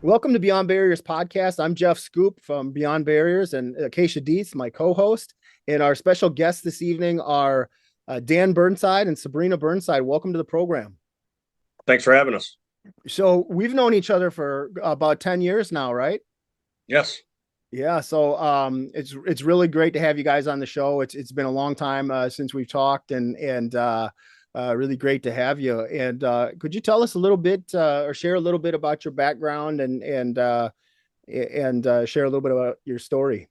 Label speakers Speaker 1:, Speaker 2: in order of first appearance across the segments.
Speaker 1: Welcome to Beyond Barriers podcast. I'm Jeff Schoep from Beyond Barriers, and Acacia Dietz, my co-host. And our special guests this evening are Dan Burnside and Sabrina Burnside. Welcome to the program.
Speaker 2: Thanks for having us.
Speaker 1: So we've known each other for about 10 years now, right?
Speaker 2: Yes.
Speaker 1: Yeah. So it's really great to have you guys on the show. It's been a long time since we've talked, and really great to have you. And could you tell us a little bit or share a little bit about your background and share a little bit about your story?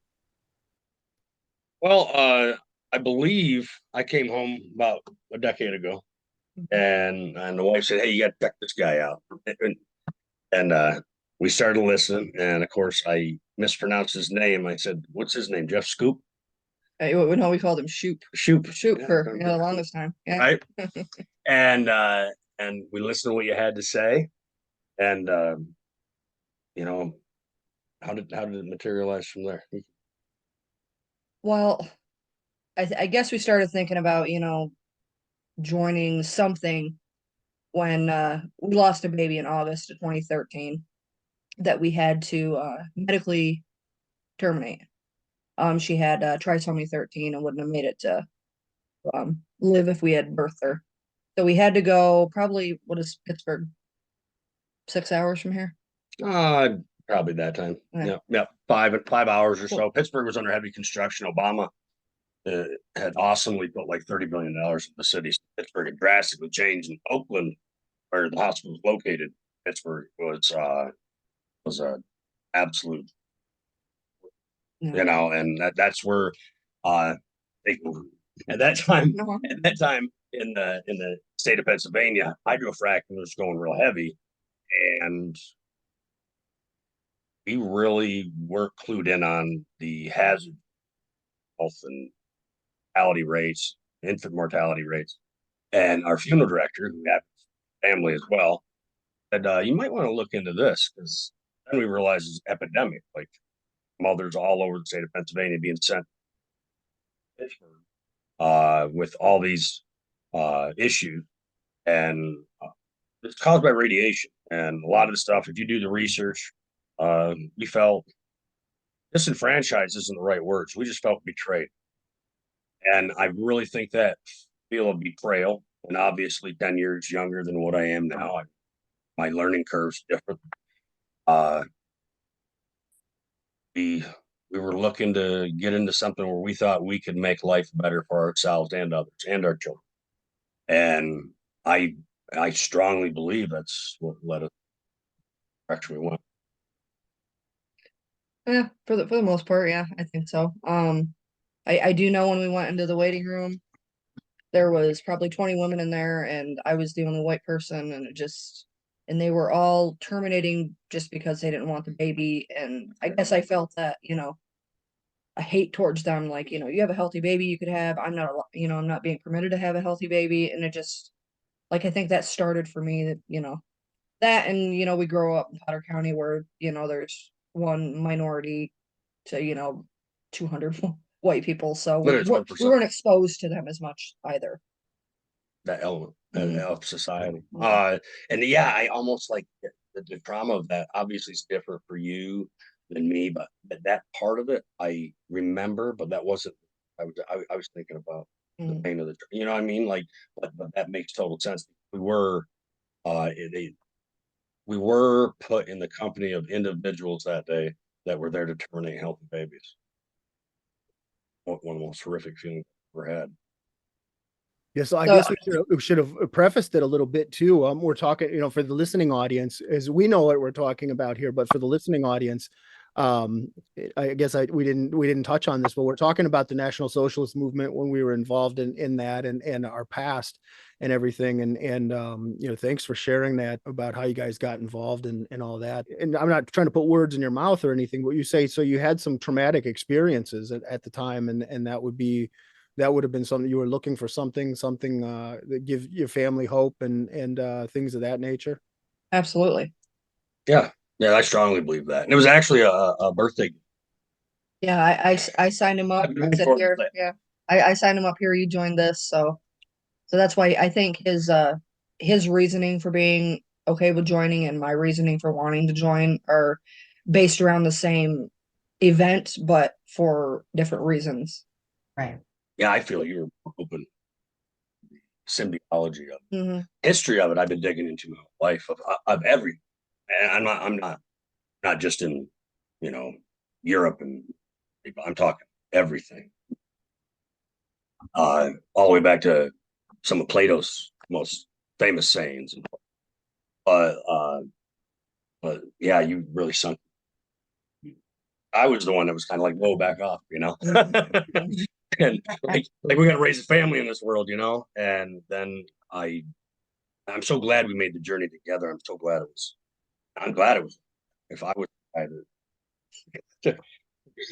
Speaker 2: Well, I believe I came home about a decade ago, and the wife said, "Hey, you got to check this guy out." And we started listening, and of course, I mispronounced his name. I said, "What's his name? Jeff Schoep?"
Speaker 3: No, we called him Schoep.
Speaker 2: Schoep.
Speaker 3: For the longest time. Yeah.
Speaker 2: Right. And we listened to what you had to say, and you know, how did it materialize from there?
Speaker 3: Well, I guess we started thinking about, joining something when we lost a baby in August of 2013 that we had to medically terminate. She had trisomy 13 and wouldn't have made it to live if we had birthed her. So we had to go probably, what is Pittsburgh? 6 hours from here?
Speaker 2: Probably that time.
Speaker 3: Yeah.
Speaker 2: Yeah. 5 hours or so. Pittsburgh was under heavy construction. Obama had awesomely put like $30 billion in the city. Pittsburgh had drastically changed. In Oakland, where the hospital was located, Pittsburgh was a absolute,
Speaker 3: Yeah.
Speaker 2: and that's where they, at that time in the state of Pennsylvania, hydrofracking was going real heavy, and we really were clued in on the hazard health and mortality rates, infant mortality rates. And our funeral director, who had family as well, said, you might want to look into this, because then we realized it's epidemic, like mothers all over the state of Pennsylvania being sent with all these issues. And it's caused by radiation. And a lot of the stuff, if you do the research, we felt disenfranchised isn't the right words. We just felt betrayed. And I really think that feel of betrayal, and obviously 10 years younger than what I am now, my learning curve's different. We were looking to get into something where we thought we could make life better for ourselves and others and our children. And I strongly believe that's what led us actually went.
Speaker 3: Yeah, for the most part, yeah, I think so. I do know when we went into the waiting room, there was probably 20 women in there, and I was the only white person, and they were all terminating just because they didn't want the baby. And I guess I felt that, a hate towards them, like, you have a healthy baby you could have. I'm not being permitted to have a healthy baby. And it just, like, I think that started for me that, and, we grow up in Potter County where, there's one minority to, 200 white people. So we weren't exposed to them as much either.
Speaker 2: That element of society. And yeah, I almost like the trauma of that obviously is different for you than me, but that part of it I remember, but that wasn't, I was thinking about the pain of the, you know what I mean? Like, but that makes total sense. We were put in the company of individuals that day that were there to terminate healthy babies. One of the most horrific feelings I've ever had.
Speaker 1: Yeah, so I guess we should have prefaced it a little bit too. We're talking, for the listening audience, as we know what we're talking about here, but for the listening audience, I guess we didn't touch on this, but we're talking about the National Socialist Movement when we were involved in that and our past and everything. And thanks for sharing that about how you guys got involved and all that. And I'm not trying to put words in your mouth or anything, but you say, so you had some traumatic experiences at the time, and that would have been something you were looking for, something that give your family hope and things of that nature.
Speaker 3: Absolutely.
Speaker 2: Yeah, I strongly believe that. And it was actually a birthday.
Speaker 3: Yeah, I signed him up. I said, here, yeah, I signed him up here. You joined this, so that's why I think his reasoning for being okay with joining and my reasoning for wanting to join are based around the same event, but for different reasons.
Speaker 4: Right.
Speaker 2: Yeah, I feel you were open. Symbology of
Speaker 3: Mm-hmm.
Speaker 2: history of it. I've been digging into my life of every. And I'm not just in, you know, Europe, and I'm talking everything. All the way back to some of Plato's most famous sayings. But yeah, you really sunk. I was the one that was kind of like, whoa, back off, you know. And like we got to raise a family in this world, you know. And then I'm so glad we made the journey together. I'm so glad it was. I'm glad it was. If I was in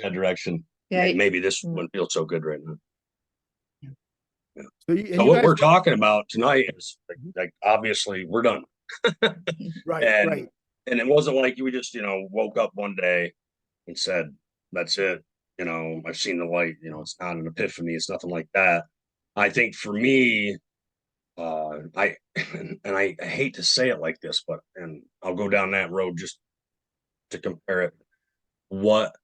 Speaker 2: that direction,
Speaker 3: Yeah.
Speaker 2: maybe this wouldn't feel so good right now.
Speaker 1: So,
Speaker 2: So what we're talking about tonight is like obviously we're done.
Speaker 1: right,
Speaker 2: and
Speaker 1: right.
Speaker 2: and it wasn't like we just, you know, woke up one day and said, that's it. You know, I've seen the light, you know, it's not an epiphany. It's nothing like that. I think for me, I and I hate to say it like this, but and I'll go down that road just to compare it. What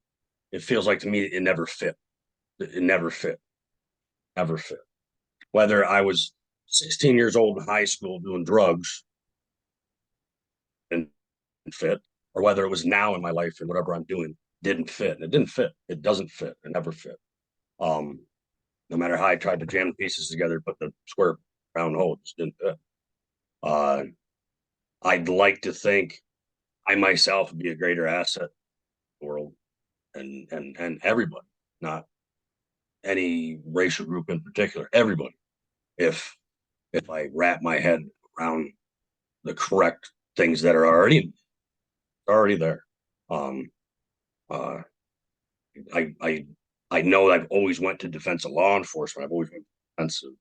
Speaker 2: it feels like to me, it never fit. It never fit. Ever fit. Whether I was 16 years old in high school doing drugs and fit, or whether it was now in my life and whatever I'm doing didn't fit. And it didn't fit. It doesn't fit. It never fit. No matter how I tried to jam the pieces together, but the square round hole just didn't fit. I'd like to think I myself would be a greater asset to the world and everybody, not any racial group in particular, everybody. If I wrap my head around the correct things that are already there. Um, uh, I know I've always went to defense of law enforcement. I've always went to defense of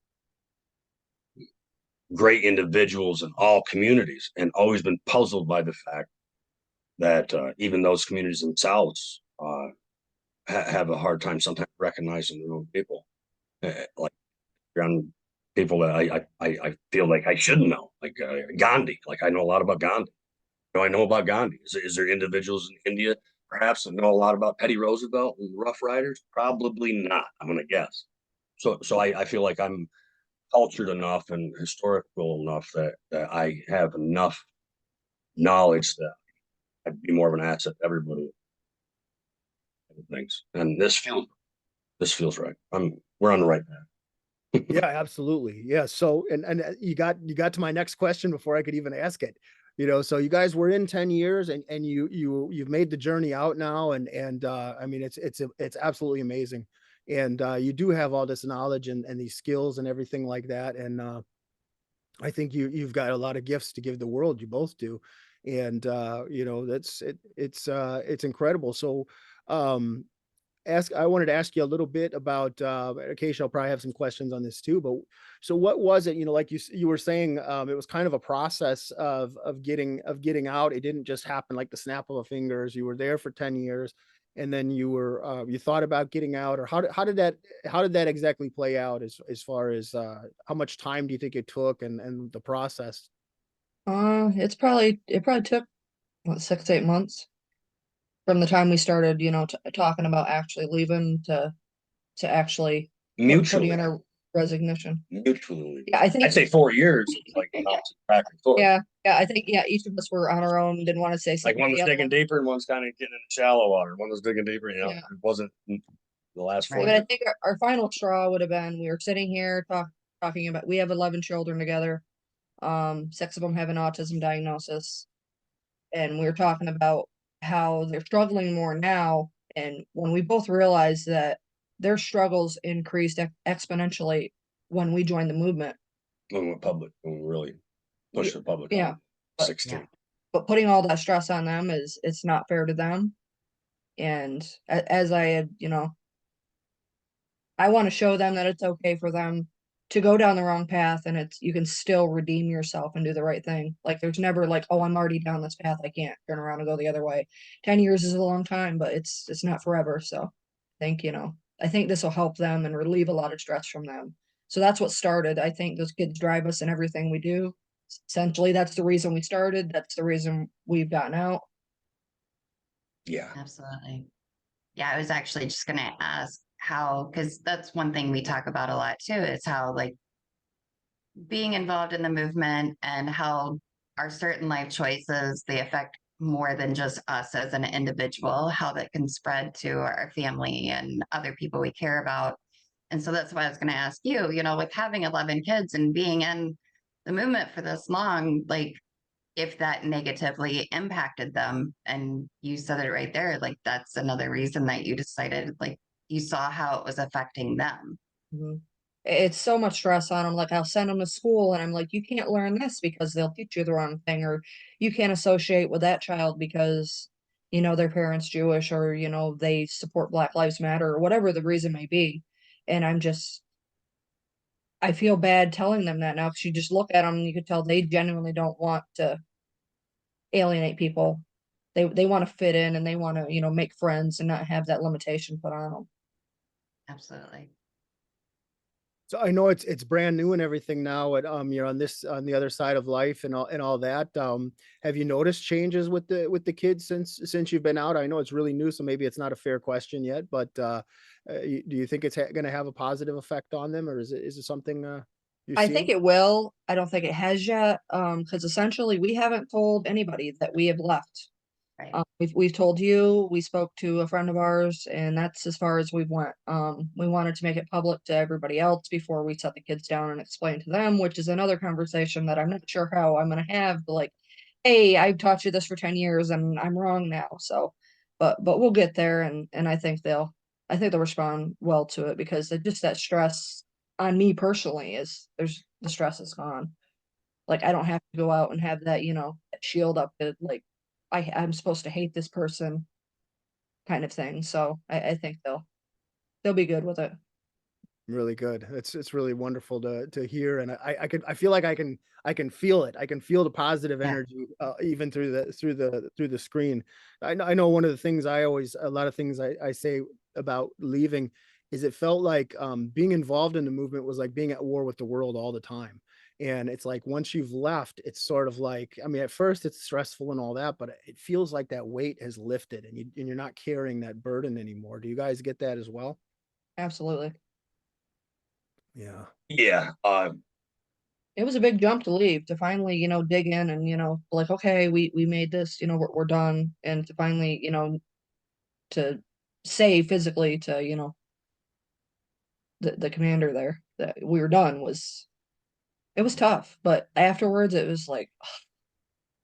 Speaker 2: great individuals in all communities, and always been puzzled by the fact that even those communities themselves have a hard time sometimes recognizing their own people. Like around people that I feel like I should know, like Gandhi. Like I know a lot about Gandhi. I know about Gandhi? Is there individuals in India perhaps that know a lot about Teddy Roosevelt and the Rough Riders? Probably not. I'm going to guess. So I feel like I'm cultured enough and historical enough that I have enough knowledge that I'd be more of an asset to everybody. Thinks, and this feels right. We're on the right path.
Speaker 1: Yeah, absolutely. Yeah. So, and you got to my next question before I could even ask it. You know, so you guys were in 10 years, and you've made the journey out now, and I mean it's absolutely amazing. And you do have all this knowledge and these skills and everything like that. And I think you've got a lot of gifts to give the world. You both do. And you know, it's incredible. So um I wanted to ask you a little bit about occasionally I'll probably have some questions on this too, but so what was it, you know, like you were saying, it was kind of a process of getting out. It didn't just happen like the snap of a fingers. You were there for 10 years, and then you thought about getting out, or how did that exactly play out as far as how much time do you think it took, and the process?
Speaker 3: It probably took what, 6 to 8 months from the time we started, talking about actually leaving to actually putting in
Speaker 2: Mutually,
Speaker 3: our resignation.
Speaker 2: mutually.
Speaker 3: Yeah, I think
Speaker 2: I'd say 4 years. Like back and forth.
Speaker 3: yeah, I think each of us were on our own, didn't want to say
Speaker 2: Like
Speaker 3: something.
Speaker 2: one
Speaker 3: to
Speaker 2: was
Speaker 3: the other
Speaker 2: digging
Speaker 3: one.
Speaker 2: deeper and one's kind of getting in the shallow water. One was digging deeper, you know.
Speaker 3: Yeah.
Speaker 2: It wasn't the last 4
Speaker 3: But I
Speaker 2: years.
Speaker 3: think our final straw would have been we were sitting here talking about we have 11 children together. 6 of them have an autism diagnosis, and we were talking about how they're struggling more now. And when we both realized that their struggles increased exponentially when we joined the movement.
Speaker 2: When we went public, when we really pushed the public.
Speaker 3: Yeah.
Speaker 2: On 16.
Speaker 3: But putting all that stress on them it's not fair to them. And as I had, I want to show them that it's okay for them to go down the wrong path, and you can still redeem yourself and do the right thing. Like there's never like, oh, I'm already down this path, I can't turn around and go the other way. 10 years is a long time, but it's not forever. So I think this will help them and relieve a lot of stress from them. So that's what started. I think those kids drive us in everything we do. essentially that's the reason we started. That's the reason we've gotten out.
Speaker 2: Yeah.
Speaker 4: Absolutely. Yeah, I was actually just going to ask how, because that's one thing we talk about a lot too, is how like being involved in the movement and how our certain life choices, they affect more than just us as an individual, how that can spread to our family and other people we care about. And so that's why I was going to ask you, you know, with having 11 kids and being in the movement for this long, like if that negatively impacted them. And you said it right there, like that's another reason that you decided, like you saw how it was affecting them.
Speaker 3: Mhm. It's so much stress on them. Like I'll send them to school and I'm like, you can't learn this because they'll teach you the wrong thing, or you can't associate with that child because, you know, their parents Jewish, or, you know, they support Black Lives Matter, or whatever the reason may be. And I feel bad telling them that now, because you just look at them and you could tell they genuinely don't want to alienate people. They want to fit in and they want to, you know, make friends and not have that limitation put on them.
Speaker 4: Absolutely.
Speaker 1: So I know it's brand new and everything now, and you're on the other side of life and all that. Have you noticed changes with the kids since you've been out? I know it's really new, so maybe it's not a fair question yet, but do you think it's going to have a positive effect on them, or is it something you're
Speaker 3: I
Speaker 1: seeing?
Speaker 3: think it will. I don't think it has yet. Because essentially we haven't told anybody that we have left.
Speaker 4: Right.
Speaker 3: We've told you, we spoke to a friend of ours, and that's as far as we've went. We wanted to make it public to everybody else before we set the kids down and explain to them, which is another conversation that I'm not sure how I'm gonna have, but like, hey, I've taught you this for 10 years and I'm wrong now. So, but we'll get there, and I think they'll respond well to it, because just that stress on me personally is the stress is gone. Like I don't have to go out and have that, you know, that shield up that like I'm supposed to hate this person kind of thing. So I think they'll be good with it.
Speaker 1: Really good. It's really wonderful to hear, and I feel like I can feel it. I can feel the positive
Speaker 4: Yeah.
Speaker 1: energy even through the screen. I know one of the things a lot of things I say about leaving is it felt like being involved in the movement was like being at war with the world all the time. And it's like once you've left, it's sort of like, I mean, at first it's stressful and all that, but it feels like that weight has lifted and you're not carrying that burden anymore. Do you guys get that as well?
Speaker 3: Absolutely.
Speaker 1: Yeah.
Speaker 2: Yeah.
Speaker 3: It was a big jump to leave, to finally, you know, dig in and, you know, like, okay, we made this, you know, we're done. And to finally, you know, to say physically to, you know, the commander there that we were done it was tough. But afterwards it was like,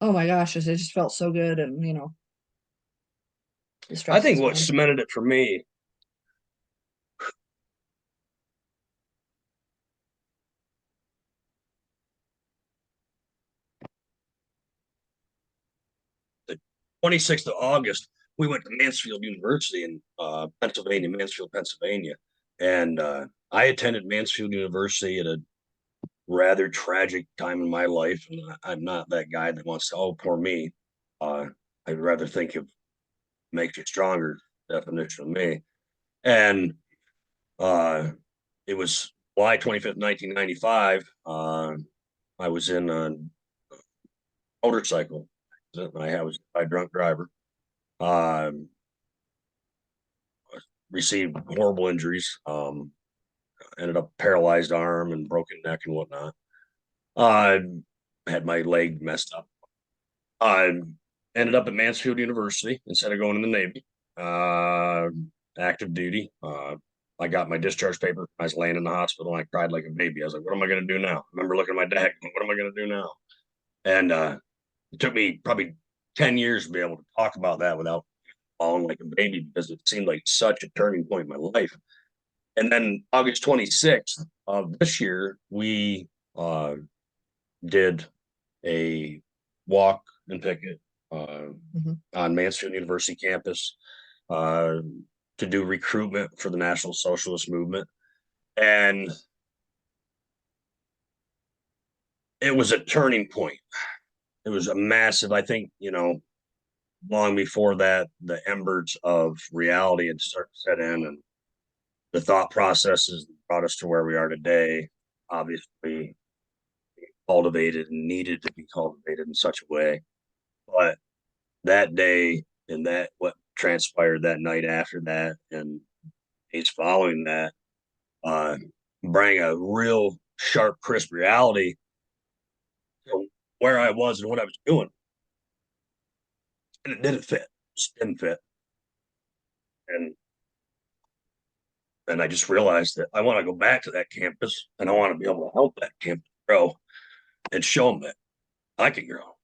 Speaker 3: oh my gosh, it just felt so good, and you know, the
Speaker 2: I
Speaker 3: stress
Speaker 2: think
Speaker 3: is
Speaker 2: what
Speaker 3: gone.
Speaker 2: cemented it for me, 26th of August, we went to Mansfield University in Pennsylvania, Mansfield, Pennsylvania. And I attended Mansfield University at a rather tragic time in my life. And I'm not that guy that wants to, oh, poor me. I'd rather think of makes you stronger definition of me. And uh, it was July 25th, 1995. I was in a motorcycle. I was a drunk driver. Um, Received horrible injuries. Ended up paralyzed arm and broken neck and whatnot. Uh, had my leg messed up. I ended up at Mansfield University instead of going in the Navy. Uh, Active duty. I got my discharge paper. I was laying in the hospital. And I cried like a baby. I was like, "What am I going to do now?" I remember looking at my dad. What am I going to do now? And it took me probably 10 years to be able to talk about that without falling like a baby, because it seemed like such a turning point in my life. And then August 26th of this year, we did a walk and picket on Mansfield University campus uh, to do recruitment for the National Socialist Movement. And it was a turning point. It was a massive, I think, long before that, the embers of reality had started to set in, and the thought processes that brought us to where we are today, obviously cultivated and needed to be cultivated in such a way. But that day and that what transpired that night after that and days following that bring a real sharp, crisp reality to where I was and what I was doing. And it didn't fit. It just didn't fit. And I just realized that I want to go back to that campus and I want to be able to help that campus grow and show them that I can grow,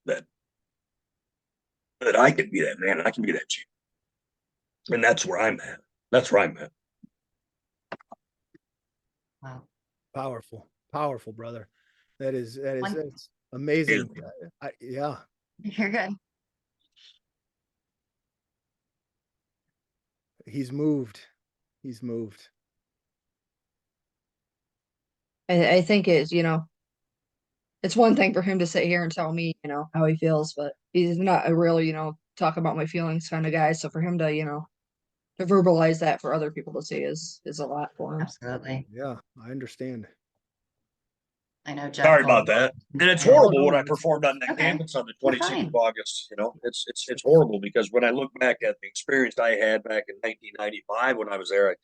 Speaker 2: that I can be that man, and I can be that champion. And that's where I'm at. That's where I'm at.
Speaker 4: Wow.
Speaker 1: Powerful, brother. That's
Speaker 2: Is
Speaker 1: amazing. Yeah.
Speaker 4: You're good.
Speaker 1: He's moved.
Speaker 3: I think it's, it's one thing for him to sit here and tell me, how he feels, but he's not a real, talk about my feelings kind of guy. So for him to, to verbalize that for other people to see is a lot for him.
Speaker 4: Absolutely.
Speaker 1: Yeah, I understand.
Speaker 4: I know Jeff.
Speaker 2: Sorry about that. And it's horrible when I performed on that
Speaker 4: Okay.
Speaker 2: campus on the
Speaker 4: You're
Speaker 2: 26th
Speaker 4: fine.
Speaker 2: of August. It's horrible because when I look back at the experience I had back in 1995 when I was there,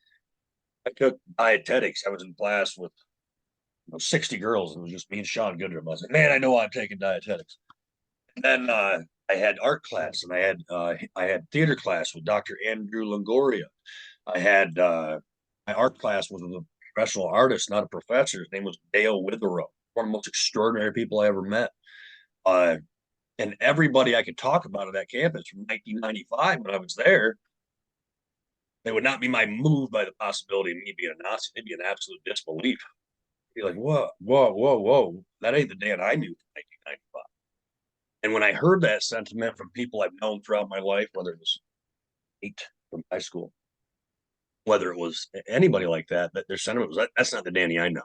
Speaker 2: I took dietetics. I was in class with 60 girls, and it was just me and Sean Goodrum. I was like, man, I know I'm taking dietetics. And then I had art class, and I had theater class with Dr. Andrew Longoria. I had my art class was with a professional artist, not a professor. His name was Dale Witherow, one of the most extraordinary people I ever met. And everybody I could talk about at that campus from 1995 when I was there, they would not be moved by the possibility of me being a Nazi. They'd be in absolute disbelief. Be like, whoa. That ain't the Dan I knew from 1995. And when I heard that sentiment from people I've known throughout my life, whether it was 8 from high school, whether it was anybody like that, that their sentiment was, that's not the Danny I know.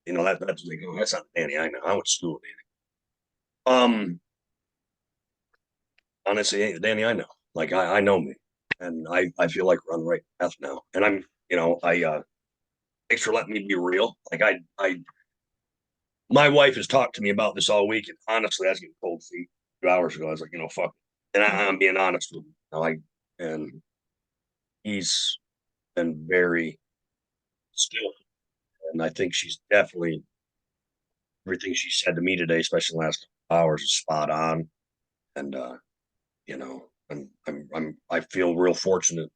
Speaker 2: That's not the Danny I know. I went to school with Danny. Honestly, ain't the Danny I know. Like I know me, and I feel like we're on the right path now. And I'm, thanks for letting me be real. Like my wife has talked to me about this all week, and honestly, I was getting cold feet 2 hours ago. I was like, fuck it. And I'm being honest with him. And he's been very skillful, and I think she's definitely everything she said to me today, especially the last couple hours, is spot on. And I feel real fortunate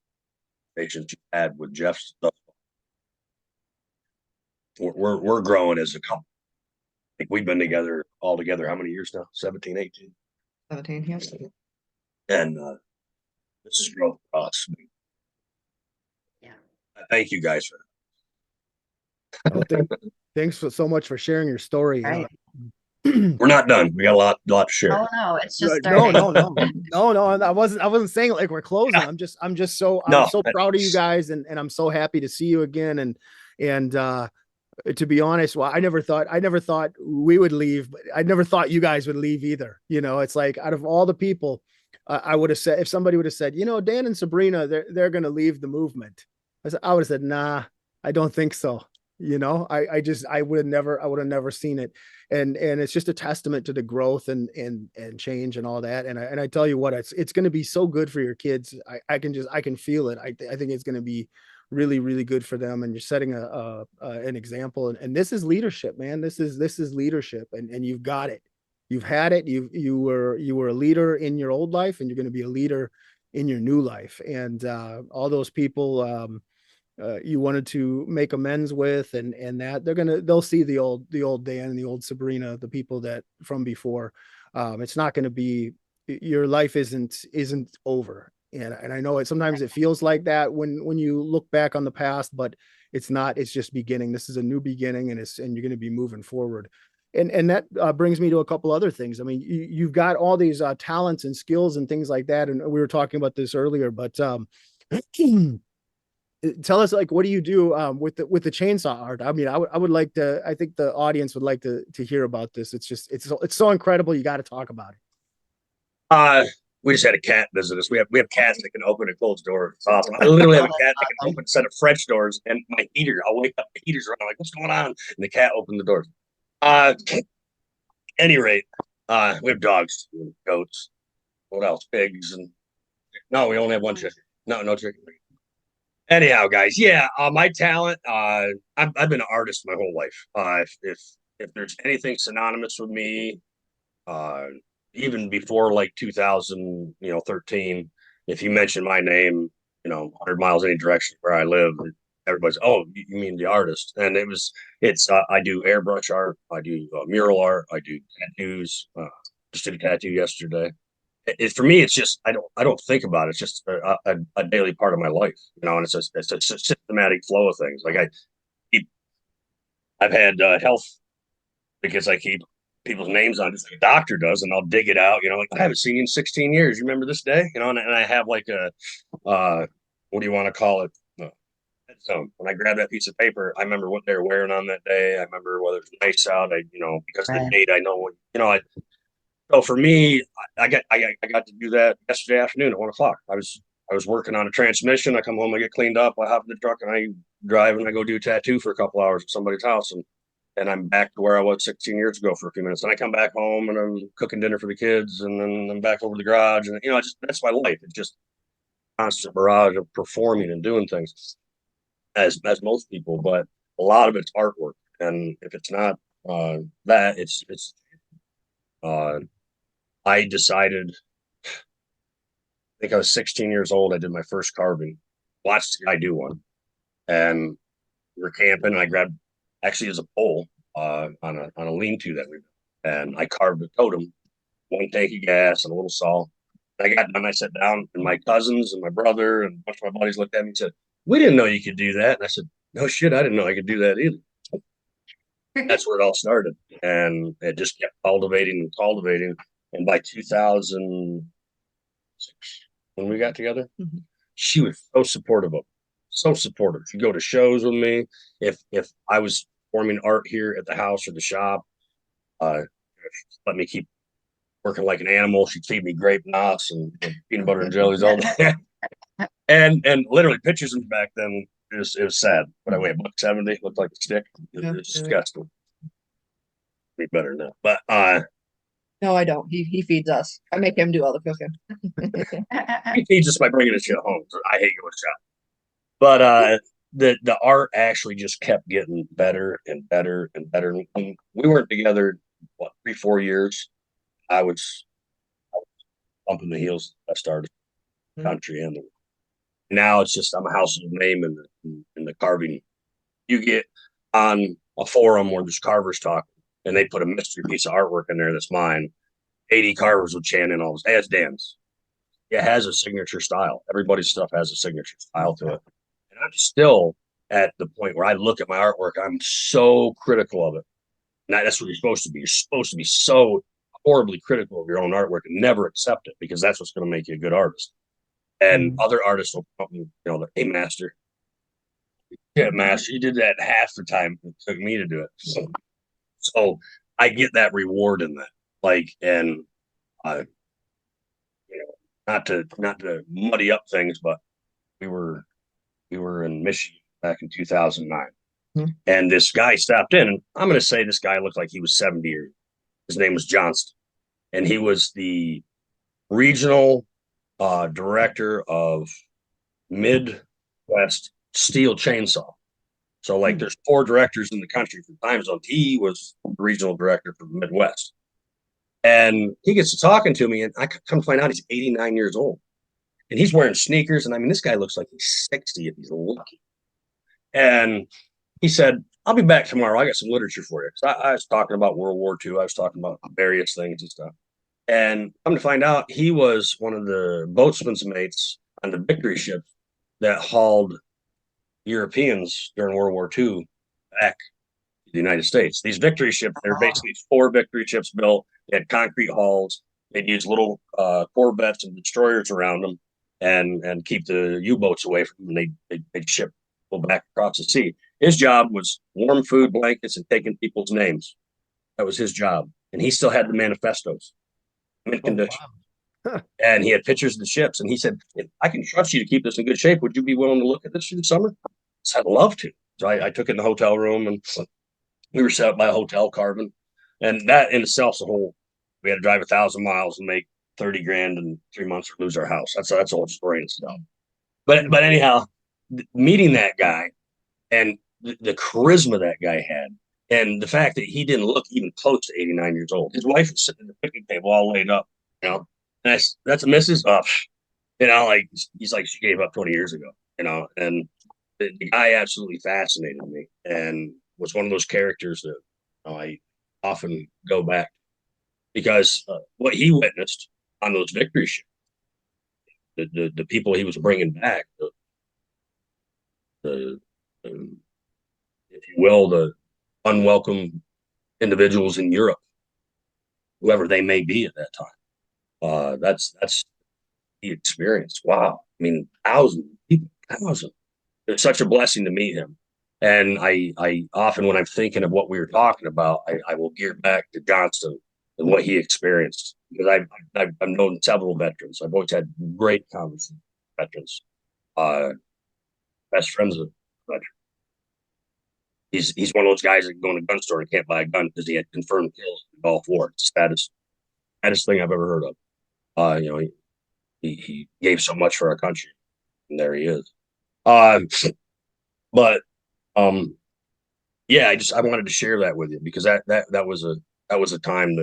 Speaker 2: patients you had with Jeff's stuff. We're growing as a couple. I think we've been together all together how many years now? 17, 18.
Speaker 3: 17, yes.
Speaker 2: And this is growth for us.
Speaker 4: Yeah.
Speaker 2: Thank you guys for that.
Speaker 1: Well, thanks so much for sharing your story.
Speaker 4: Right.
Speaker 2: We're not done. We got a lot to share.
Speaker 4: Oh no, it's just
Speaker 1: No.
Speaker 4: starting.
Speaker 1: I wasn't saying like we're closing. I'm so proud of you guys, and I'm so happy to see you again. And to be honest, well, I never thought we would leave, but I never thought you guys would leave either. It's like out of all the people, I would have said, if somebody would have said, Dan and Sabrina, they're going to leave the movement. I would have said, nah, I don't think so. I would have never seen it. And it's just a testament to the growth and change and all that. And I tell you what, it's going to be so good for your kids. I can feel it. I think it's going to be really, really good for them. And you're setting an example. And this is leadership, man. This is leadership, and you've got it. You've had it. You were a leader in your old life, and you're going to be a leader in your new life. And all those people you wanted to make amends with, and that they'll see the old Dan and the old Sabrina, the people that from before. It's not going to be, your life isn't over. And I know sometimes it feels like that when you look back on the past, but it's not. It's just beginning. This is a new beginning, and you're going to be moving forward. And that brings me to a couple other things. I mean, you've got all these talents and skills and things like that. And we were talking about this earlier, but tell us, like, what do you do with the chainsaw art? I mean, I would like to. I think the audience would like to hear about this. It's so incredible. You got to talk about it.
Speaker 2: We just had a cat visit us. We have cats that can open and close doors. It's awesome. I literally have a cat that can open a set of French doors, and my heater. I'll wake up, the heater's running. I'm like, what's going on? And the cat opened the doors. Any rate, we have dogs, goats, what else? Pigs, and no, we only have one chicken. No chicken. Anyhow, guys, yeah, my talent. I've been an artist my whole life. If there's anything synonymous with me, uh, even before like 2013, if you mention my name, 100 miles any direction where I live, everybody's, oh, you mean the artist? And I do airbrush art, I do mural art, I do tattoos. Just did a tattoo yesterday. For me, it's just I don't think about it. It's just a daily part of my life, and it's a systematic flow of things. Like I've had health because I keep people's names on, just like a doctor does, and I'll dig it out. Like I haven't seen you in 16 years. You remember this day? And I have like a what do you want to call it? When I grab that piece of paper, I remember what they were wearing on that day. I remember whether it's nice out. Because of the date, I know what So for me, I got to do that yesterday afternoon at 1:00. I was working on a transmission. I come home, I get cleaned up, I hop in the truck, and I drive and I go do a tattoo for a couple hours at somebody's house, and I'm back to where I was 16 years ago for a few minutes. And I come back home and I'm cooking dinner for the kids, and then I'm back over to the garage, and that's my life. It's just a constant barrage of performing and doing things, as most people, but a lot of it's artwork, and if it's not that, it's uh, I decided, I think I was 16 years old. I did my first carving, watched the guy do one, and we were camping. And I grabbed, actually, as a pole on a lean-to that we did, and I carved a totem, one tank of gas and a little salt. And I got done. I sat down, and my cousins and my brother and a bunch of my buddies looked at me and said, "We didn't know you could do that." And I said, "No shit, I didn't know I could do that either." That's where it all started, and it just kept cultivating and cultivating. And by 2006, when we got together, she was so supportive of me, so supportive. She'd go to shows with me. If I was performing art here at the house or the shop, she'd let me keep working like an animal. She'd feed me grape knots and peanut butter and jellies all day. and literally pictures of me back then, it was sad. But I weighed $170, looked like a stick. It was disgusting. Be better than that. But
Speaker 3: No, I don't. He feeds us. I make him do all the cooking.
Speaker 2: he feeds us by bringing us shit home. I hate going to shop. But the art actually just kept getting better and better and better. And we weren't together, 3-4 years. I was bumping the heels. I started country, and now it's just I'm a household name in the carving. You get on a forum where there's carvers talking, and they put a mystery piece of artwork in there that's mine. 80 carvers would chant in all this. Hey, it's Dan's. It has a signature style. Everybody's stuff has a signature style to it. And I'm still at the point where I look at my artwork, I'm so critical of it. And that's what you're supposed to be. You're supposed to be so horribly critical of your own artwork and never accept it, because that's what's going to make you a good artist. And other artists will come, hey, master. Yeah, master, you did that half the time it took me to do it. So I get that reward in that. And not to muddy up things, but we were in Michigan back in 2009, and this guy stopped in, and I'm going to say this guy looked like he was 70 years. His name was Johnston, and he was the regional director of Midwest Steel Chainsaw. So there's 4 directors in the country for time zones. He was the regional director for the Midwest. And he gets to talking to me, and I come to find out he's 89 years old. And he's wearing sneakers. And I mean, this guy looks like he's 60 if he's lucky. And he said, "I'll be back tomorrow. I got some literature for you." Because I was talking about World War II. I was talking about various things and stuff. And come to find out, he was one of the boatsman's mates on the victory ship that hauled Europeans during World War II back to the United States. These victory ships, they're basically 4 victory ships built. They had concrete hulls. They'd use little corvettes and destroyers around them and keep the U-boats away from them. They'd ship people back across the sea. His job was warm food, blankets, and taking people's names. That was his job. And he still had the manifestos, mint condition. Wow. And he had pictures of the ships. And he said, "If I can trust you to keep this in good shape, would you be willing to look at this through the summer?" I said, "I'd love to." So I took it in the hotel room and We were set up by a hotel carving, and that in itself is a whole. We had to drive 1,000 miles and make 30 grand in 3 months or lose our house. That's a whole story and stuff. But anyhow, meeting that guy and the charisma that guy had, and the fact that he didn't look even close to 89 years old. His wife was sitting at the picnic table all laid up, you know. And that's a Mrs. You know, like he's like she gave up 20 years ago, you know. And the guy absolutely fascinated me, and was one of those characters that I often go back because what he witnessed on those victory ships, the people he was bringing back, the if you will, the unwelcome individuals in Europe, whoever they may be at that time. That's the experience. Wow. I mean, thousands of people, thousands. It's such a blessing to meet him. And I often, when I'm thinking of what we were talking about, I will gear back to Johnston and what he experienced, because I've known several veterans. I've always had great conversations with veterans. Best friends of veterans. He's one of those guys that can go in a gun store and can't buy a gun because he had confirmed kills in the Gulf War. It's the saddest thing I've ever heard of. You know, he gave so much for our country, and there he is. But yeah, I wanted to share that with you because that was a time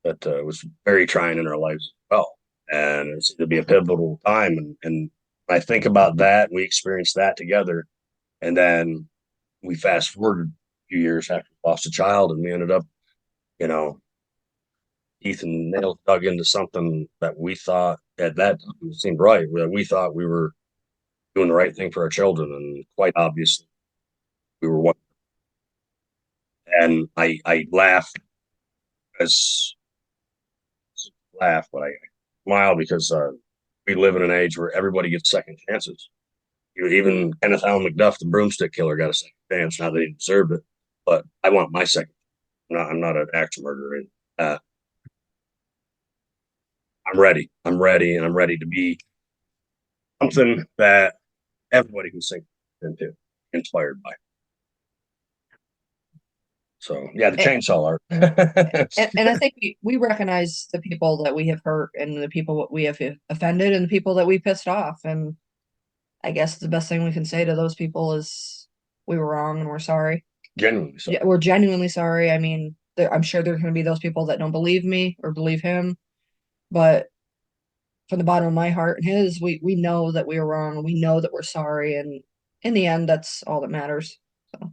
Speaker 2: that was very trying in our lives as well, and it's to be a pivotal time. And I think about that, we experienced that together, and then we fast forward a few years after we lost a child, and we ended up, you know, teeth and nails dug into something that we thought at that time seemed right. We thought we were doing the right thing for our children, and quite obviously we were one. And I laugh as laugh, but I smile because we live in an age where everybody gets second chances. Even Kenneth Allen McDuff, the broomstick killer, got a second chance. Not that he deserved it, but I want my second. I'm not an axe murderer. I'm ready. I'm ready, and I'm ready to be something that everybody can sink into, inspired by. So yeah, the chainsaw art.
Speaker 3: And I think we recognize the people that we have hurt and the people that we have offended and the people that we pissed off. And I guess the best thing we can say to those people is we were wrong and we're sorry.
Speaker 2: Genuinely sorry.
Speaker 3: Yeah, we're genuinely sorry. I mean, I'm sure there's going to be those people that don't believe me or believe him, but from the bottom of my heart and his, we know that we were wrong. We know that we're sorry, and in the end, that's all that matters. So.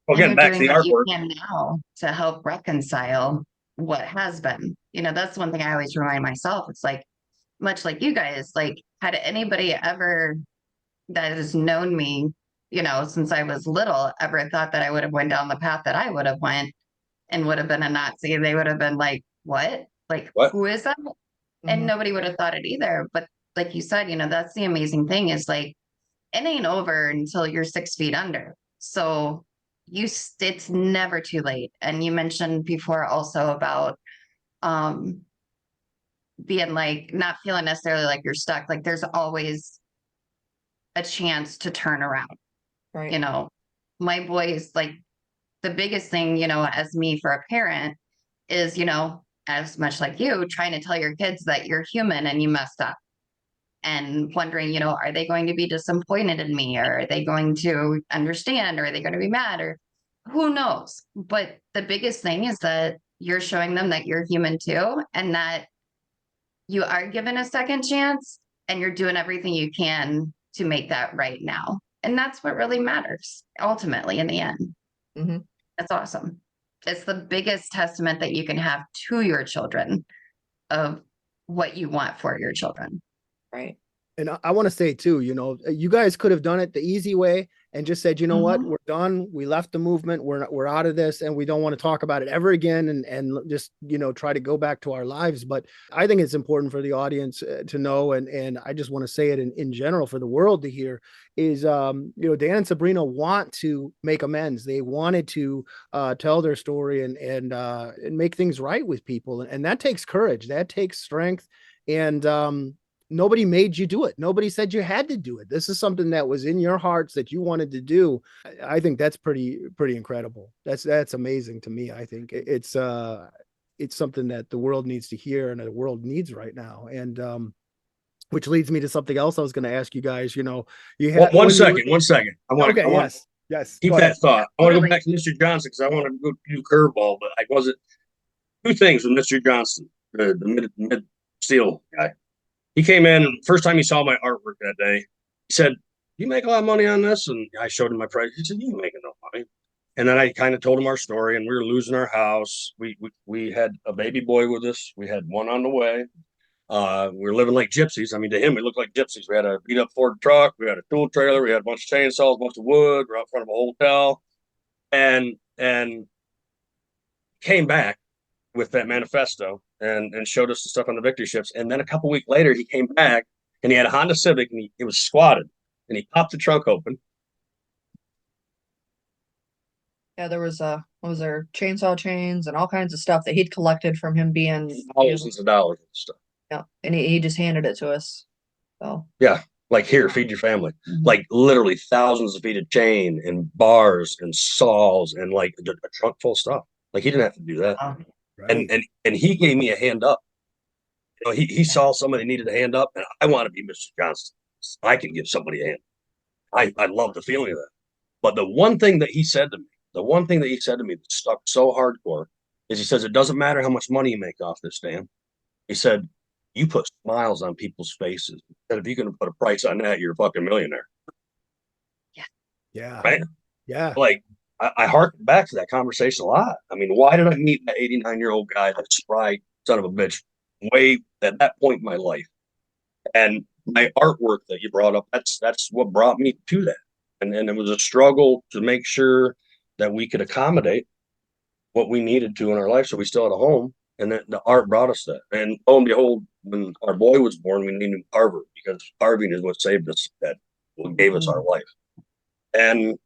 Speaker 2: Well, again, back to the artwork.
Speaker 4: You can now to help reconcile what has been. You know, that's one thing I always remind myself. It's like, much like you guys, like, had anybody ever that has known me, you know, since I was little, ever thought that I would have went down the path that I would have went and would have been a Nazi, they would have been like, what? Like,
Speaker 2: what?
Speaker 4: Who is that? And nobody would have thought it either. But like you said, you know, that's the amazing thing is like, it ain't over until you're 6 feet under. So it's never too late. And you mentioned before also about being like not feeling necessarily like you're stuck. Like there's always a chance to turn around.
Speaker 3: Right.
Speaker 4: You know, my boys, like the biggest thing, you know, as me for a parent is, you know, as much like you trying to tell your kids that you're human and you messed up. And wondering, you know, are they going to be disappointed in me? Or are they going to understand? Or are they going to be mad? Or who knows? But the biggest thing is that you're showing them that you're human too, and that you are given a second chance and you're doing everything you can to make that right now. And that's what really matters ultimately in the end.
Speaker 3: Mm-hmm.
Speaker 4: That's awesome. It's the biggest testament that you can have to your children of what you want for your children.
Speaker 3: Right.
Speaker 1: And I want to say too, you know, you guys could have done it the easy way and just said, you know what, we're done. We left the movement. We're out of this, and we don't want to talk about it ever again. And just, you know, try to go back to our lives. But I think it's important for the audience to know, and I just want to say it in general for the world to hear is, you know, Dan and Sabrina want to make amends. They wanted to tell their story and make things right with people, and that takes courage. That takes strength. And nobody made you do it. Nobody said you had to do it. This is something that was in your hearts that you wanted to do. I think that's pretty incredible. That's amazing to me. I think it's something that the world needs to hear and the world needs right now. And which leads me to something else I was going to ask you guys. You know, you had
Speaker 2: One second.
Speaker 1: Okay,
Speaker 2: I want
Speaker 1: yes.
Speaker 2: keep that thought. I want to go back to Mr. Johnson because I want to go do curveball, but I wasn't. Two things with Mr. Johnson, the mid steel guy. He came in and first time he saw my artwork that day, he said, "You make a lot of money on this?" And I showed him my price. He said, "You ain't making no money." And then I kind of told him our story, and we were losing our house. We had a baby boy with us. We had one on the way. We were living like gypsies. I mean, to him, we looked like gypsies. We had a beat up Ford truck. We had a tool trailer. We had a bunch of chainsaws, a bunch of wood. We're out front of a hotel, and came back with that manifesto and showed us the stuff on the victory ships. And then a couple weeks later, he came back and he had a Honda Civic and it was squatted. And he popped the trunk open.
Speaker 3: Yeah, there was what was there, chainsaw chains and all kinds of stuff that he'd collected from him being,
Speaker 2: Thousands of dollars and stuff.
Speaker 3: yeah, and he just handed it to us. So
Speaker 2: yeah, like here, feed your family. Like literally thousands of feet of chain and bars and saws and like a trunk full of stuff. Like he didn't have to do that.
Speaker 1: Right.
Speaker 2: And he gave me a hand up. You know, he saw somebody needed a hand up, and I want to be Mr. Johnston. I can give somebody a hand. I love the feeling of that. But the one thing that he said to me that stuck so hardcore is he says, it doesn't matter how much money you make off this, Dan. He said, you put smiles on people's faces. And if you're going to put a price on that, you're a fucking millionaire.
Speaker 1: Yeah.
Speaker 2: Right?
Speaker 1: Yeah.
Speaker 2: Like, I harken back to that conversation a lot. I mean, why did I meet that 89-year-old guy, that spry son of a bitch, way at that point in my life? And my artwork that you brought up, that's what brought me to that. And it was a struggle to make sure that we could accommodate what we needed to in our life, so we still had a home. And then the art brought us that. And lo and behold, when our boy was born, we named him Carver because carving is what saved us, that what gave us our life. And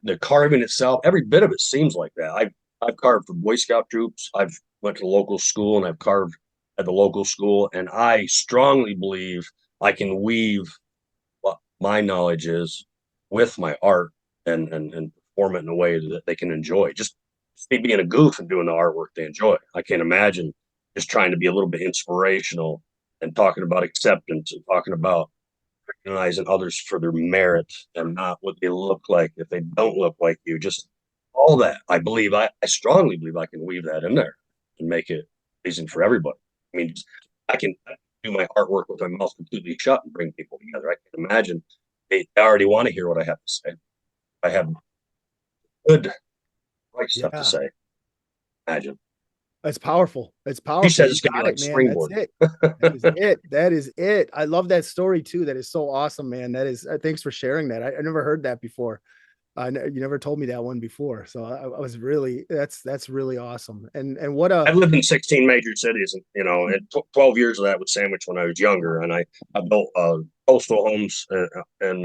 Speaker 2: the carving itself, every bit of it seems like that. I've carved for Boy Scout troops. I've went to the local school and I've carved at the local school. And I strongly believe I can weave what my knowledge is with my art and perform it in a way that they can enjoy. Just me being a goof and doing the artwork they enjoy. I can't imagine just trying to be a little bit inspirational and talking about acceptance and talking about recognizing others for their merit and not what they look like if they don't look like you. Just all that. I strongly believe I can weave that in there and make it pleasing for everybody. I mean, I can do my artwork with my mouth completely shut and bring people together. I can imagine they already want to hear what I have to say. I have good right stuff to say. Imagine.
Speaker 1: That's powerful. It's powerful.
Speaker 2: He says it's
Speaker 1: You
Speaker 2: gonna be
Speaker 1: got
Speaker 2: like
Speaker 1: it, man.
Speaker 2: springboard.
Speaker 1: That's it. That is it. That is it. I love that story too. That is so awesome, man. That is. Thanks for sharing that. I never heard that before. You never told me that one before. So I was really. That's really awesome. And what
Speaker 2: I've lived in 16 major cities, and you know, and 12 years of that was sandwiched when I was younger, and I built coastal homes and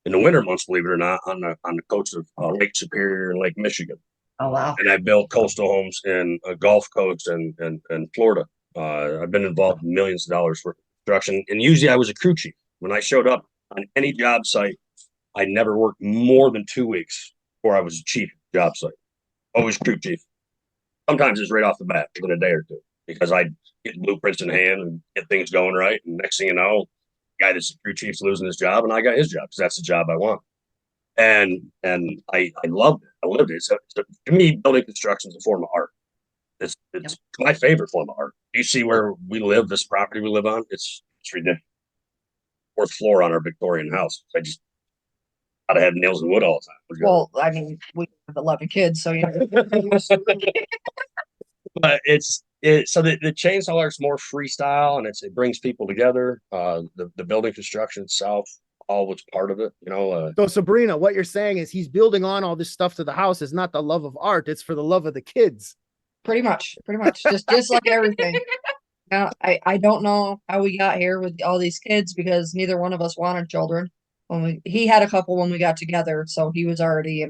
Speaker 2: in the winter months, believe it or not, on the coast of Lake Superior and Lake Michigan.
Speaker 4: Oh, wow.
Speaker 2: And I built coastal homes in Gulf Coast and Florida. I've been involved in millions of dollars worth of construction, and usually I was a crew chief. When I showed up on any job site, I never worked more than 2 weeks before I was a chief job site. Always crew chief. Sometimes it's right off the bat within a day or two because I get blueprints in hand and get things going right. And next thing you know, the guy that's a crew chief's losing his job, and I got his job because that's the job I want. And I loved it. I lived it. So to me, building construction is a form of art. It's my favorite form of art. You see where we live, this property we live on, it's ridiculous. Fourth floor on our Victorian house. I just gotta have nails and wood all the time.
Speaker 3: well, I mean, we have 11 kids, so yeah.
Speaker 2: But so the chainsaw art's more freestyle and it brings people together. The building construction itself, all was part of it, you know.
Speaker 1: so Sabrina, what you're saying is he's building on all this stuff to the house is not the love of art, it's for the love of the kids.
Speaker 3: Pretty much, just like everything. Now, I don't know how we got here with all these kids because neither one of us wanted children. He had a couple when we got together, so he was already,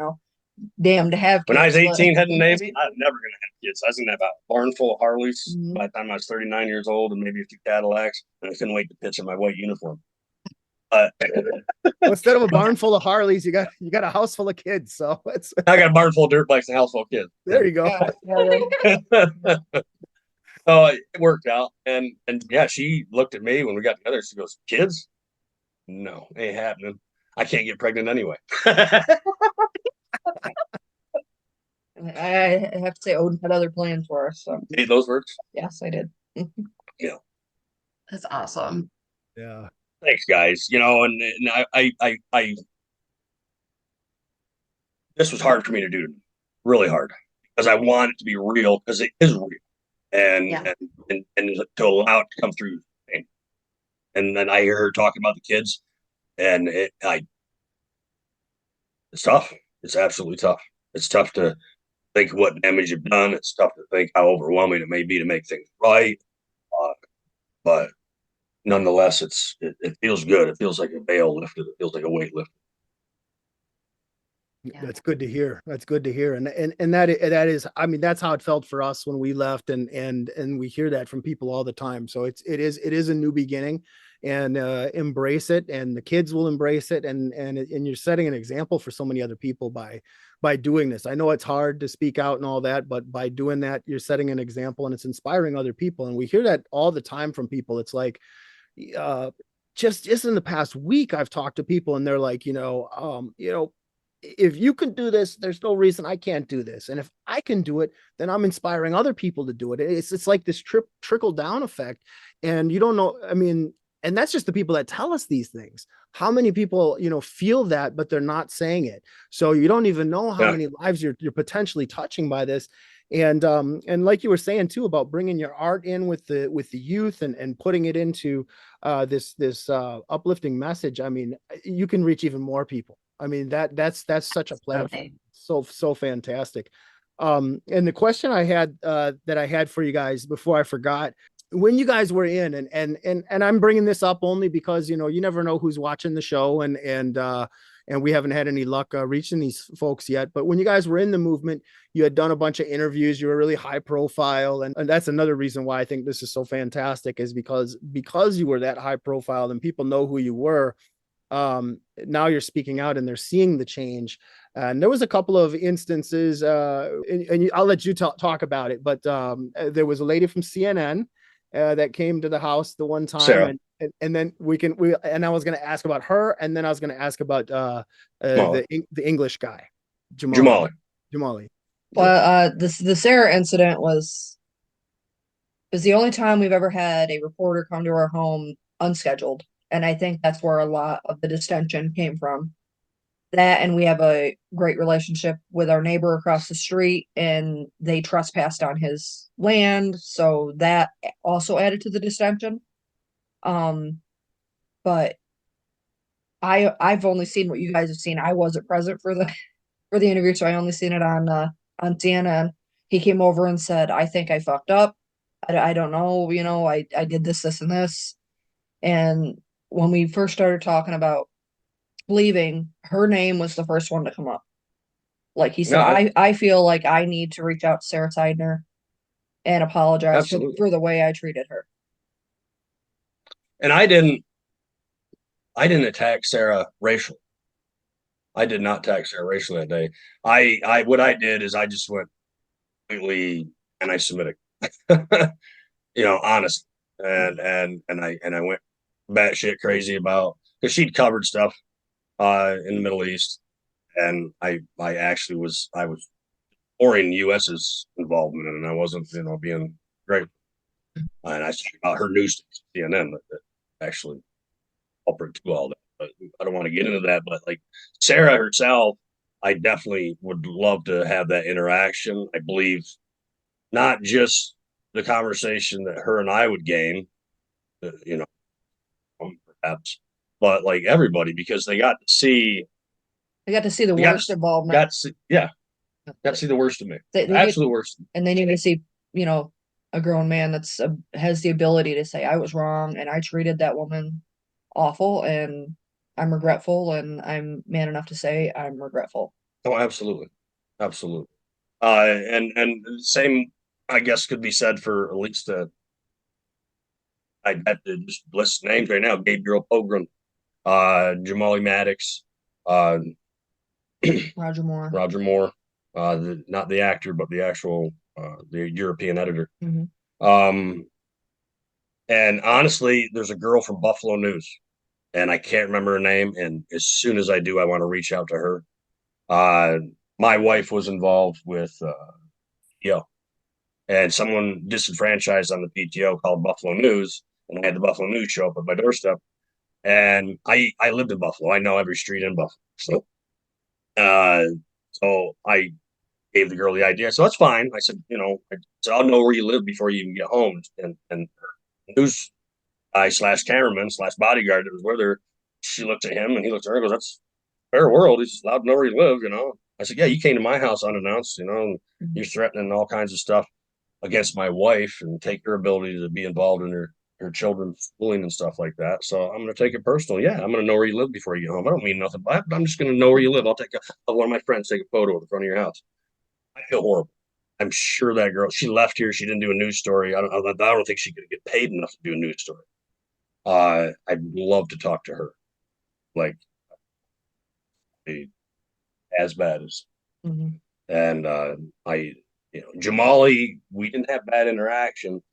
Speaker 3: damn to have
Speaker 2: When I was
Speaker 3: kids, but-
Speaker 2: 18 heading Navy, I was never going to have kids. I was going to have a barn full of Harleys
Speaker 3: Mhm.
Speaker 2: by the time I was 39 years old, and maybe a few Cadillacs, and I couldn't wait to pitch in my white uniform. But
Speaker 1: Instead of a barn full of Harleys, you got a house full of kids. So it's
Speaker 2: I got a barn full of dirt bikes and a house full of kids.
Speaker 1: there you go.
Speaker 2: So it worked out, and yeah, she looked at me when we got together. She goes, "Kids? No, ain't happening. I can't get pregnant anyway."
Speaker 3: I have to say Odin had other plans for us, so
Speaker 2: Ate those words.
Speaker 3: yes, I did.
Speaker 4: That's awesome.
Speaker 1: Yeah.
Speaker 2: Thanks, guys. You know, and I this was hard for me to do, really hard, because I want it to be real, because it is real, and
Speaker 4: Yeah.
Speaker 2: and to allow it to come through. And then I hear her talking about the kids, and it's tough. It's absolutely tough. It's tough to think what damage you've done. It's tough to think how overwhelming it may be to make things right. But nonetheless, it feels good. It feels like a veil lifted. It feels like a weight lifted.
Speaker 4: Yeah.
Speaker 1: That's good to hear. That's good to hear. And that is, I mean, that's how it felt for us when we left, and we hear that from people all the time. So it is a new beginning, and embrace it, and the kids will embrace it, and you're setting an example for so many other people by doing this. I know it's hard to speak out and all that, but by doing that, you're setting an example, and it's inspiring other people. And we hear that all the time from people. It's like, just in the past week, I've talked to people, and they're like, if you can do this, there's no reason I can't do this. And if I can do it, then I'm inspiring other people to do it. It's like this trickle down effect. And you don't know, I mean, and that's just the people that tell us these things. How many people, feel that, but they're not saying it. So you don't even know how many lives you're potentially touching by this. And like you were saying too, about bringing your art in with the youth, and putting it into this uplifting message. I mean, you can reach even more people. I mean, that's such a platform. So fantastic. And the question I had, that I had for you guys before I forgot, when you guys were in, and I'm bringing this up only because, you never know who's watching the show, and we haven't had any luck reaching these folks yet. But when you guys were in the movement, you had done a bunch of interviews, you were really high profile. And that's another reason why I think this is so fantastic, is because you were that high profile and people know who you were. Now you're speaking out, and they're seeing the change. And there was a couple of instances, and I'll let you talk about it, but there was a lady from CNN that came to the house the one time,
Speaker 2: Sarah.
Speaker 1: and then and I was going to ask about her, and then I was going to ask about the English guy, Jamali.
Speaker 3: Well, the Sarah incident was the only time we've ever had a reporter come to our home unscheduled. And I think that's where a lot of the distension came from. That, and we have a great relationship with our neighbor across the street, and they trespassed on his land, so that also added to the distension. But I've only seen what you guys have seen. I wasn't present for the interview, so I only seen it on CNN. He came over and said, "I think I fucked up. I don't know, I did this, and this." And when we first started talking about leaving, her name was the first one to come up. Like he said, I feel like I need to reach out to Sarah Seidner and apologize for the way I treated her.
Speaker 2: And I didn't attack Sarah racially. I did not attack Sarah racially that day. What I did is I just went completely anti-Semitic, honest. And I went batshit crazy about, because she'd covered stuff in the Middle East, and I was pouring the U.S.'s involvement, and I wasn't being great. And I talked about her news CNN that actually helped her to all that. But I don't want to get into that. But like Sarah herself, I definitely would love to have that interaction. I believe not just the conversation that her and I would gain, perhaps, but like everybody, because they got to see
Speaker 3: the worst involvement.
Speaker 2: Got to see the worst of me.
Speaker 3: They
Speaker 2: Absolute worst.
Speaker 3: And they need to see, a grown man that's has the ability to say, I was wrong and I treated that woman awful, and I'm regretful, and I'm man enough to say I'm regretful.
Speaker 2: Oh, absolutely. Absolutely. And the same, I guess, could be said for at least I have to just list names right now: Gabriel Pogrom, Jamali Maddox, uh,
Speaker 3: Roger Moore.
Speaker 2: Roger Moore, not the actor, but the actual the European editor.
Speaker 3: Mhm.
Speaker 2: And honestly, there's a girl from Buffalo News, and I can't remember her name. And as soon as I do, I want to reach out to her. Uh, my wife was involved with PTO, and someone disenfranchised on the PTO called Buffalo News, and I had the Buffalo News show up at my doorstep. And I lived in Buffalo. I know every street in Buffalo. Uh, so I gave the girl the idea. So that's fine. I said, I said, I'll know where you live before you even get home. And her news guy slash cameraman slash bodyguard that was with her, she looked at him and he looked at her and goes, "That's fair world. He's allowed to know where you live. I said, "Yeah, you came to my house unannounced, and you're threatening all kinds of stuff against my wife and take her ability to be involved in her children's schooling and stuff like that. So I'm going to take it personal. Yeah, I'm going to know where you live before you get home. I don't mean nothing by it, but I'm just going to know where you live. I'll one of my friends take a photo of the front of your house." I feel horrible. I'm sure that girl, she left here. She didn't do a news story. I don't think she could get paid enough to do a news story. I'd love to talk to her. Like, as bad as,
Speaker 3: Mhm.
Speaker 2: and Jamali, we didn't have bad interaction.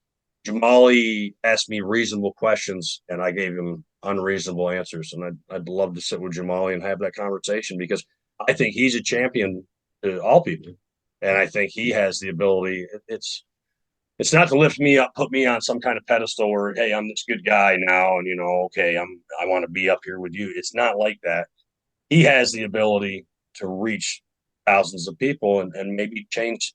Speaker 2: Jamali asked me reasonable questions, and I gave him unreasonable answers. And I'd love to sit with Jamali and have that conversation, because I think he's a champion to all people, and I think he has the ability. It's not to lift me up, put me on some kind of pedestal where, hey, I'm this good guy now, and okay, I want to be up here with you. It's not like that. He has the ability to reach thousands of people and maybe change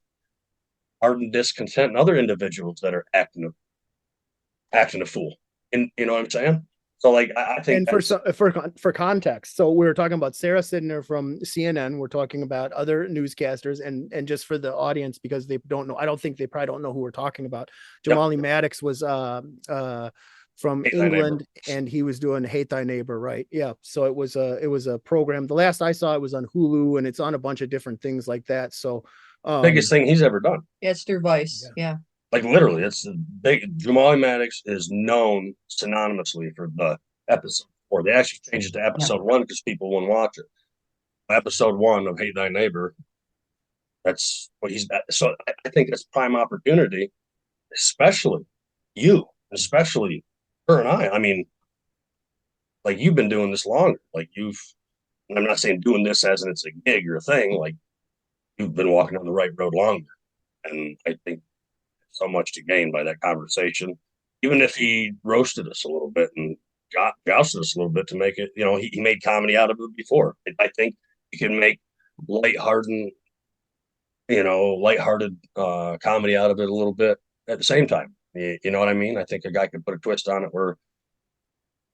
Speaker 2: ardent discontent in other individuals that are acting a fool. And you know what I'm saying? So, like, I think
Speaker 1: And for context, so we were talking about Sarah Sidner from CNN. We're talking about other newscasters, and just for the audience, because they don't know, I don't think they probably don't know who we're talking about. Jamali Maddox was from
Speaker 2: Hate Thy
Speaker 1: England,
Speaker 2: Neighbor.
Speaker 1: and he was doing Hate Thy Neighbor, right? Yeah. So it was a program. The last I saw, it was on Hulu, and it's on a bunch of different things like that. So
Speaker 2: Biggest thing he's ever done.
Speaker 3: Yeah, it's through Vice. Yeah.
Speaker 2: Like, literally, it's the big. Jamali Maddox is known synonymously for the episode 4. They actually changed it to episode 1 because people wouldn't watch it. Episode 1 of Hate Thy Neighbor. That's what he's. So I think that's prime opportunity, especially you, especially her and I. I mean, like, you've been doing this longer. Like, I'm not saying doing this as in it's a gig or a thing. Like, you've been walking on the right road longer, and I think so much to gain by that conversation. Even if he roasted us a little bit and jousted us a little bit to make it, he made comedy out of it before. I think he can make lighthearted, lighthearted comedy out of it a little bit at the same time. You know what I mean? I think a guy could put a twist on it where,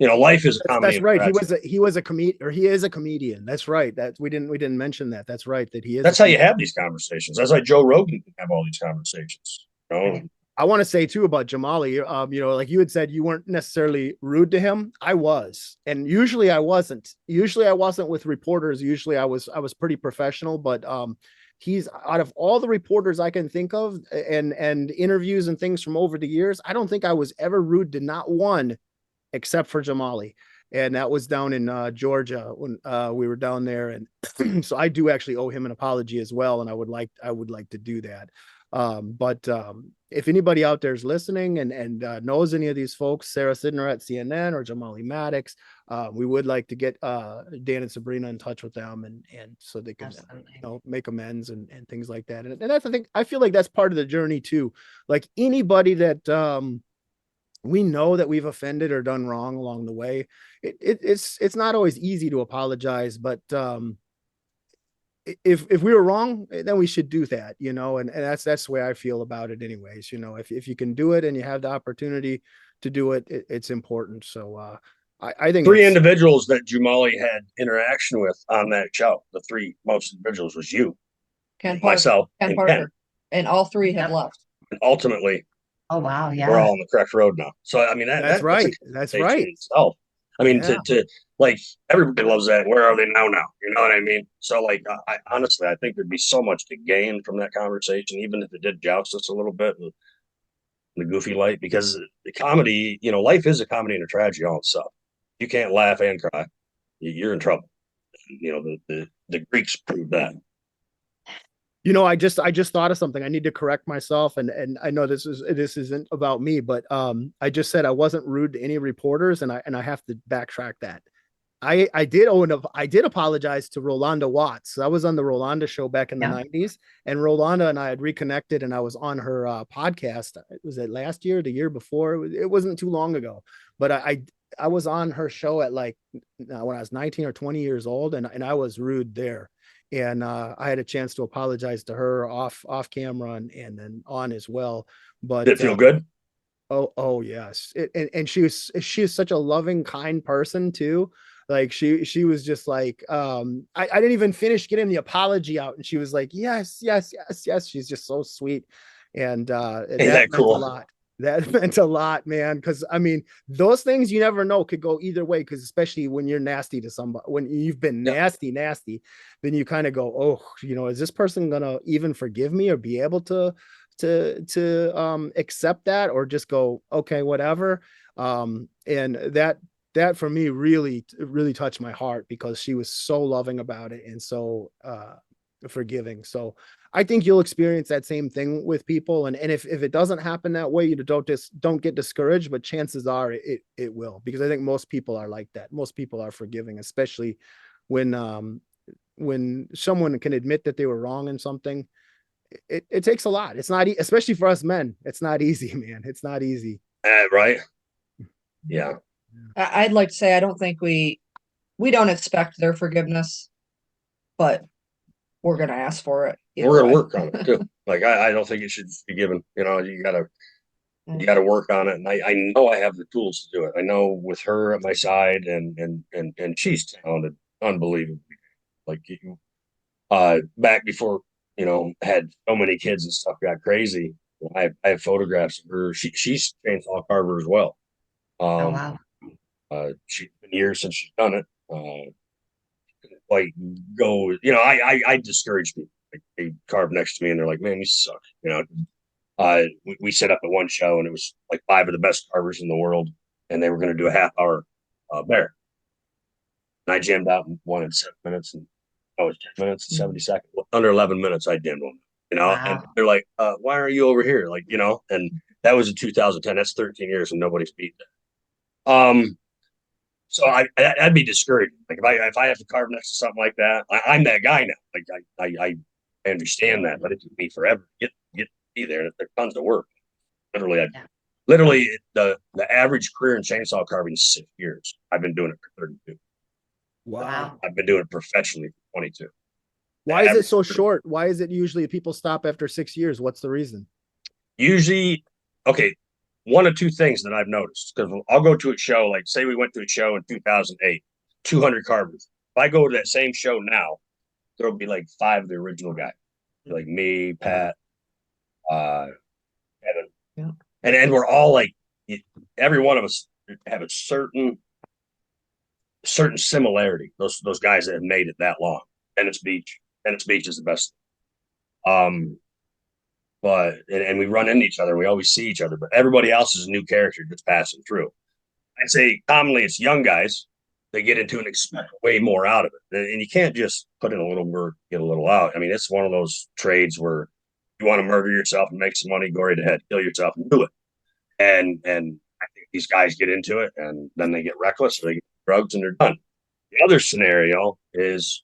Speaker 2: life is a comedy.
Speaker 1: That's right. He was a comedian, or he is a comedian. That's right. That we didn't mention that. That's right. That he is.
Speaker 2: That's how you have these conversations. That's why Joe Rogan can have all these conversations.
Speaker 1: I want to say too about Jamali, like you had said, you weren't necessarily rude to him. I was, and usually I wasn't. Usually I wasn't with reporters. Usually I was pretty professional, but he's, out of all the reporters I can think of, and interviews and things from over the years, I don't think I was ever rude to not one, except for Jamali. And that was down in Georgia when we were down there. And so I do actually owe him an apology as well. And I would like to do that. But if anybody out there is listening and knows any of these folks, Sarah Sidner at CNN or Jamali Maddox, we would like to get Dan and Sabrina in touch with them, and so they can make amends and things like that. And that's, I feel like that's part of the journey too. Like anybody that we know that we've offended or done wrong along the way, it's not always easy to apologize, but if we were wrong, then we should do that, and that's the way I feel about it anyways. If you can do it and you have the opportunity to do it, it's important. So I think
Speaker 2: 3 individuals that Jamali had interaction with on that show, the 3 most individuals was you, myself, and Ken.
Speaker 3: And all 3 have left.
Speaker 2: And ultimately,
Speaker 4: oh wow, yeah,
Speaker 2: we're all on the correct road now. So I mean,
Speaker 1: that's right. That's right.
Speaker 2: Itself. I mean,
Speaker 1: Yeah.
Speaker 2: to like everybody loves that. Where are they now? You know what I mean? So like, I honestly, I think there'd be so much to gain from that conversation, even if it did joust us a little bit in the goofy light, because the comedy, you know, life is a comedy and a tragedy all itself. You can't laugh and cry, you're in trouble. You know, the Greeks proved that.
Speaker 1: You know, I just thought of something. I need to correct myself, and I know this isn't about me, but I just said I wasn't rude to any reporters, and I have to backtrack that. I did own up. I did apologize to Rolanda Watts. I was on the Rolanda show back in the 90s, and Rolanda and I had reconnected, and I was on her podcast. Was it last year, the year before? It wasn't too long ago, but I was on her show at like when I was 19 or 20 years old, and I was rude there. And I had a chance to apologize to her off camera and then on as well. But
Speaker 2: Did it feel good?
Speaker 1: oh yes. And she is such a loving, kind person too. Like she was just like, I didn't even finish getting the apology out. And she was like, yes, yes, yes, yes. She's just so sweet. And
Speaker 2: Ain't
Speaker 1: that
Speaker 2: that
Speaker 1: meant
Speaker 2: cool?
Speaker 1: a lot. That meant a lot, man. Cause I mean, those things you never know could go either way. Cause especially when you're nasty to somebody, when you've been nasty, then you kind of go, oh, you know, is this person gonna even forgive me or be able to accept that, or just go, okay, whatever. And that for me really touched my heart, because she was so loving about it and so forgiving. So I think you'll experience that same thing with people. And if it doesn't happen that way, you don't get discouraged, but chances are it will, because I think most people are like that. Most people are forgiving, especially when someone can admit that they were wrong in something. It takes a lot. It's not, especially for us men. It's not easy, man. It's not easy.
Speaker 2: Right. Yeah.
Speaker 3: I'd like to say I don't think we don't expect their forgiveness, but we're gonna ask for it.
Speaker 2: We're gonna work on it too. Like I don't think it should be given. You know, you gotta work on it. And I know I have the tools to do it. I know with her at my side, and she's talented, unbelievably. Like back before, you know, had so many kids and stuff got crazy. I have photographs of her. She's chainsaw carver as well.
Speaker 4: Oh, wow.
Speaker 2: She's been years since she's done it. Like go, you know, I discourage people. Like, they carve next to me and they're like, man, you suck. You know, we set up at one show and it was like 5 of the best carvers in the world, and they were going to do a half hour bear. And I jammed out and won in 7 minutes, and I was 10 minutes and 70 seconds. Under 11 minutes, I dimmed one. You know,
Speaker 4: Wow.
Speaker 2: and they're like, why are you over here? Like, you know, and that was in 2010. That's 13 years and nobody's beat that. So I'd be discouraged. Like if I have to carve next to something like that, I'm that guy now. Like I understand that, but it took me forever to get be there. And there's tons of work. Literally, literally the average career in chainsaw carving is 6 years. I've been doing it for 32.
Speaker 1: Wow.
Speaker 2: I've been doing it professionally for 22.
Speaker 1: Why is it so short? Why is it usually people stop after 6 years? What's the reason?
Speaker 2: Usually, okay, one of two things that I've noticed, because I'll go to a show, like say we went to a show in 2008, 200 carvers. If I go to that same show now, there'll be like 5 of the original guys, like me, Pat, Evan, and we're all like, every one of us have a certain similarity. Those guys that have made it that long. Venice Beach is the best. But we run into each other. We always see each other, but everybody else is a new character just passing through. I'd say commonly it's young guys. They get into and expect way more out of it, and you can't just put in a little work, get a little out. I mean, it's one of those trades where you want to murder yourself and make some money, go right ahead, kill yourself and do it. And I think these guys get into it, and then they get reckless, or they get drugs, and they're done. The other scenario is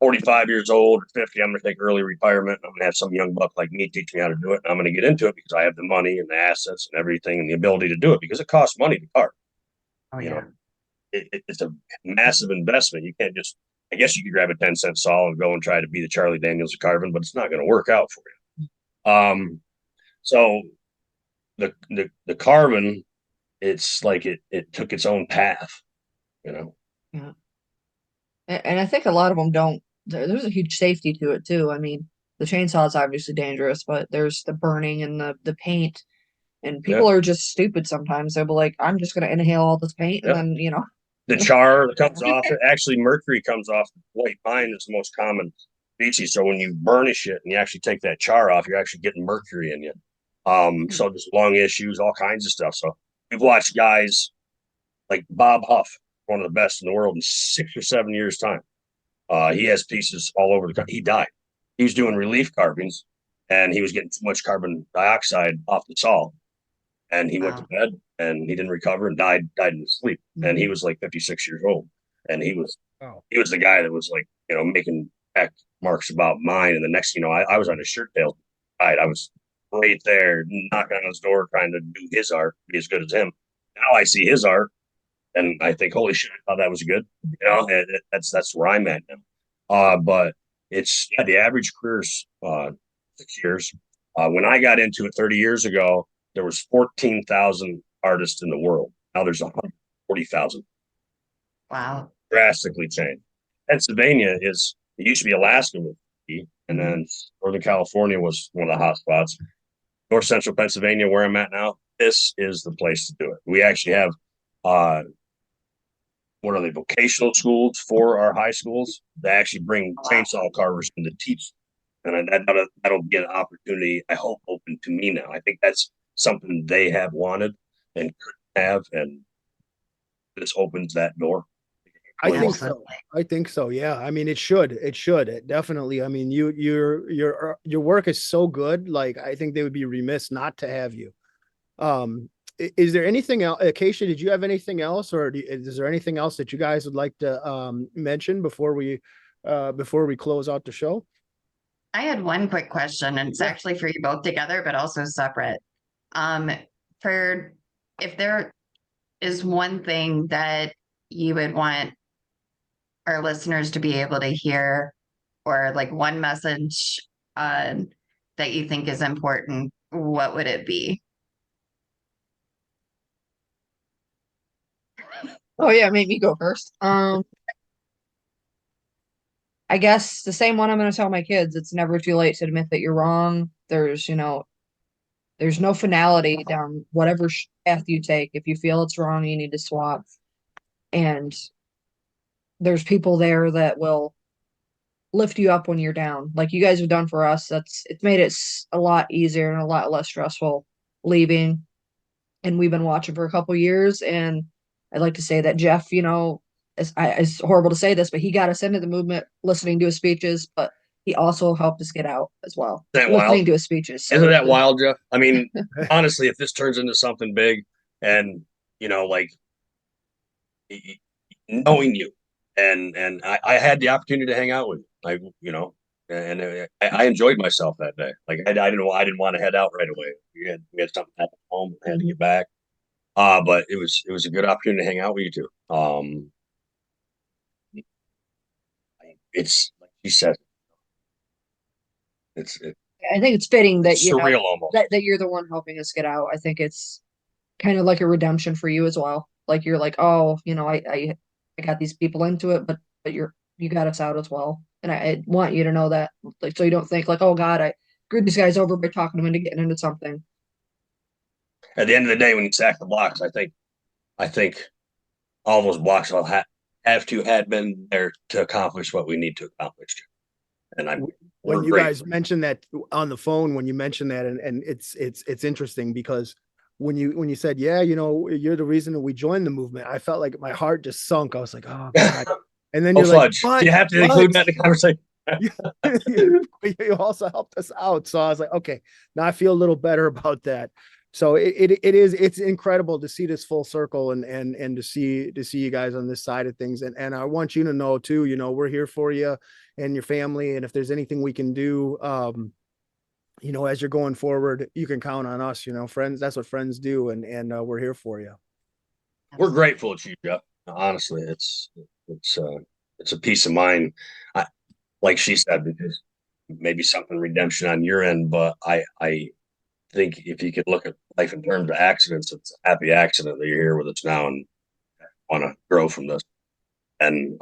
Speaker 2: 45 years old or 50, I'm going to take early retirement. I'm going to have some young buck like me teach me how to do it. And I'm going to get into it because I have the money and the assets and everything and the ability to do it, because it costs money to carve.
Speaker 4: Oh,
Speaker 2: You
Speaker 4: yeah.
Speaker 2: know, it's a massive investment. You can't just, I guess you could grab a 10-cent saw and go and try to be the Charlie Daniels of carving, but it's not going to work out for you. So the carving, it's like it took its own path, you know?
Speaker 3: Yeah. And I think a lot of them don't. There's a huge safety to it too. I mean, the chainsaw is obviously dangerous, but there's the burning and the paint. And people are just stupid sometimes. They'll be like, I'm just going to inhale all this paint. And then, you know,
Speaker 2: the char that comes off it, actually mercury comes off the white pine is the most common species. So when you burnish it and you actually take that char off, you're actually getting mercury in you. So there's lung issues, all kinds of stuff. So we've watched guys like Bob Huff, one of the best in the world, in 6 or 7 years' time. He has pieces all over the country. He died. He was doing relief carvings, and he was getting too much carbon dioxide off the salt. And he went to bed, and he didn't recover, and died in his sleep. And he was like 56 years old, and he was the guy that was like, you know, making back marks about mine. And the next, you know, I was on his shirt tail. I was right there, knocking on his door, trying to do his art, be as good as him. Now I see his art, and I think, holy shit, I thought that was good. You know, and that's where I'm at now. But it's the average career is 6 years. When I got into it 30 years ago, there was 14,000 artists in the world. Now there's 140,000.
Speaker 4: Wow.
Speaker 2: Drastically changed. Pennsylvania it used to be Alaska, and then Northern California was one of the hot spots. North Central Pennsylvania, where I'm at now, this is the place to do it. We actually have what are they, vocational schools for our high schools. They actually bring chainsaw carvers in to teach, and that'll be an opportunity, I hope, open to me now. I think that's something they have wanted and could have, and this opens that door.
Speaker 1: I think so. Yeah. I mean, it should. It definitely. I mean, your work is so good. Like, I think they would be remiss not to have you. Is there anything else, Acacia? Did you have anything else, or is there anything else that you guys would like to mention before we close out the show?
Speaker 4: I had one quick question, and it's actually for you both together, but also separate. For if there is one thing that you would want our listeners to be able to hear, or like one message that you think is important, what would it be?
Speaker 3: oh yeah, make me go first. I guess the same one I'm going to tell my kids. It's never too late to admit that you're wrong. There's no finality down whatever path you take. If you feel it's wrong, you need to swap. And there's people there that will lift you up when you're down, like you guys have done for us. It's made it a lot easier and a lot less stressful leaving. And we've been watching for a couple years, and I'd like to say that Jeff, you know, it's horrible to say this, but he got us into the movement listening to his speeches, but he also helped us get out as well. Listening to his speeches.
Speaker 2: So. Isn't that wild, Jeff? I mean, honestly, if this turns into something big, and you know, like knowing you, and I had the opportunity to hang out with you, like, you know, and I enjoyed myself that day. Like I didn't want to head out right away. We had something happen at home, and had to get back. But it was a good opportunity to hang out with you two. It's like you said,
Speaker 3: I think it's fitting that you
Speaker 2: surreal
Speaker 3: know
Speaker 2: almost.
Speaker 3: that you're the one helping us get out. I think it's kind of like a redemption for you as well. Like you're like, oh, you know, I got these people into it, but you got us out as well. And I want you to know that, like, so you don't think like, oh God, I screwed these guys over by talking them into getting into something.
Speaker 2: At the end of the day, when you stack the blocks, I think all those blocks will had been there to accomplish what we need to accomplish. And
Speaker 1: when you guys mentioned that on the phone, when you mentioned that, and it's interesting because when you said, yeah, you know, you're the reason that we joined the movement, I felt like my heart just sunk. I was like, oh God. And then you're like,
Speaker 2: you have to include that in the conversation.
Speaker 1: You also helped us out. So I was like, okay, now I feel a little better about that. So it's incredible to see this full circle and to see you guys on this side of things. And I want you to know too, you know, we're here for you and your family. And if there's anything we can do, you know, as you're going forward, you can count on us, you know, friends, that's what friends do. And we're here for you.
Speaker 2: We're grateful to you, Jeff. Honestly, it's a peace of mind. Like she said, because maybe something redemption on your end, but I think if you could look at life in terms of accidents, it's a happy accident that you're here with us now and want to grow from this. And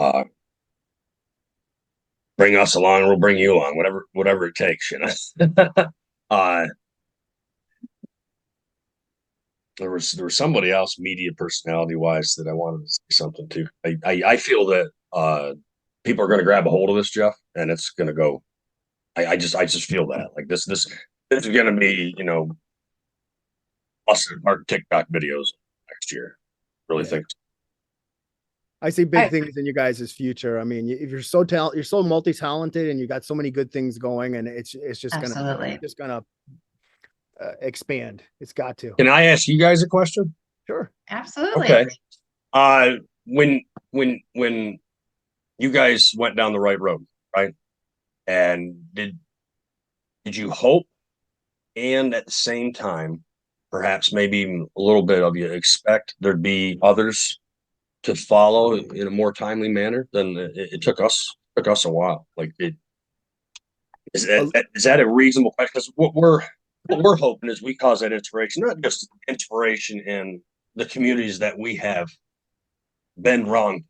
Speaker 2: bring us along, we'll bring you along, whatever it takes, you know. there was somebody else, media personality wise, that I wanted to say something to. I feel that people are going to grab a hold of this, Jeff, and it's going to go. I just feel that like this is going to be, you know, us our TikTok videos next year. Really think.
Speaker 1: I see big
Speaker 3: I-
Speaker 1: things in you guys' future. I mean, if you're so you're so multi-talented and you got so many good things going, and it's just
Speaker 4: Absolutely.
Speaker 1: gonna expand. It's got to.
Speaker 2: Can I ask you guys a question?
Speaker 1: Sure.
Speaker 4: Absolutely.
Speaker 2: Okay. When you guys went down the right road, right? And did you hope, and at the same time, perhaps maybe even a little bit of you expect there'd be others to follow in a more timely manner than it took us a while? Like, is that a reasonable question? Because what we're hoping is we cause that inspiration, not just inspiration in the communities that we have been wrong.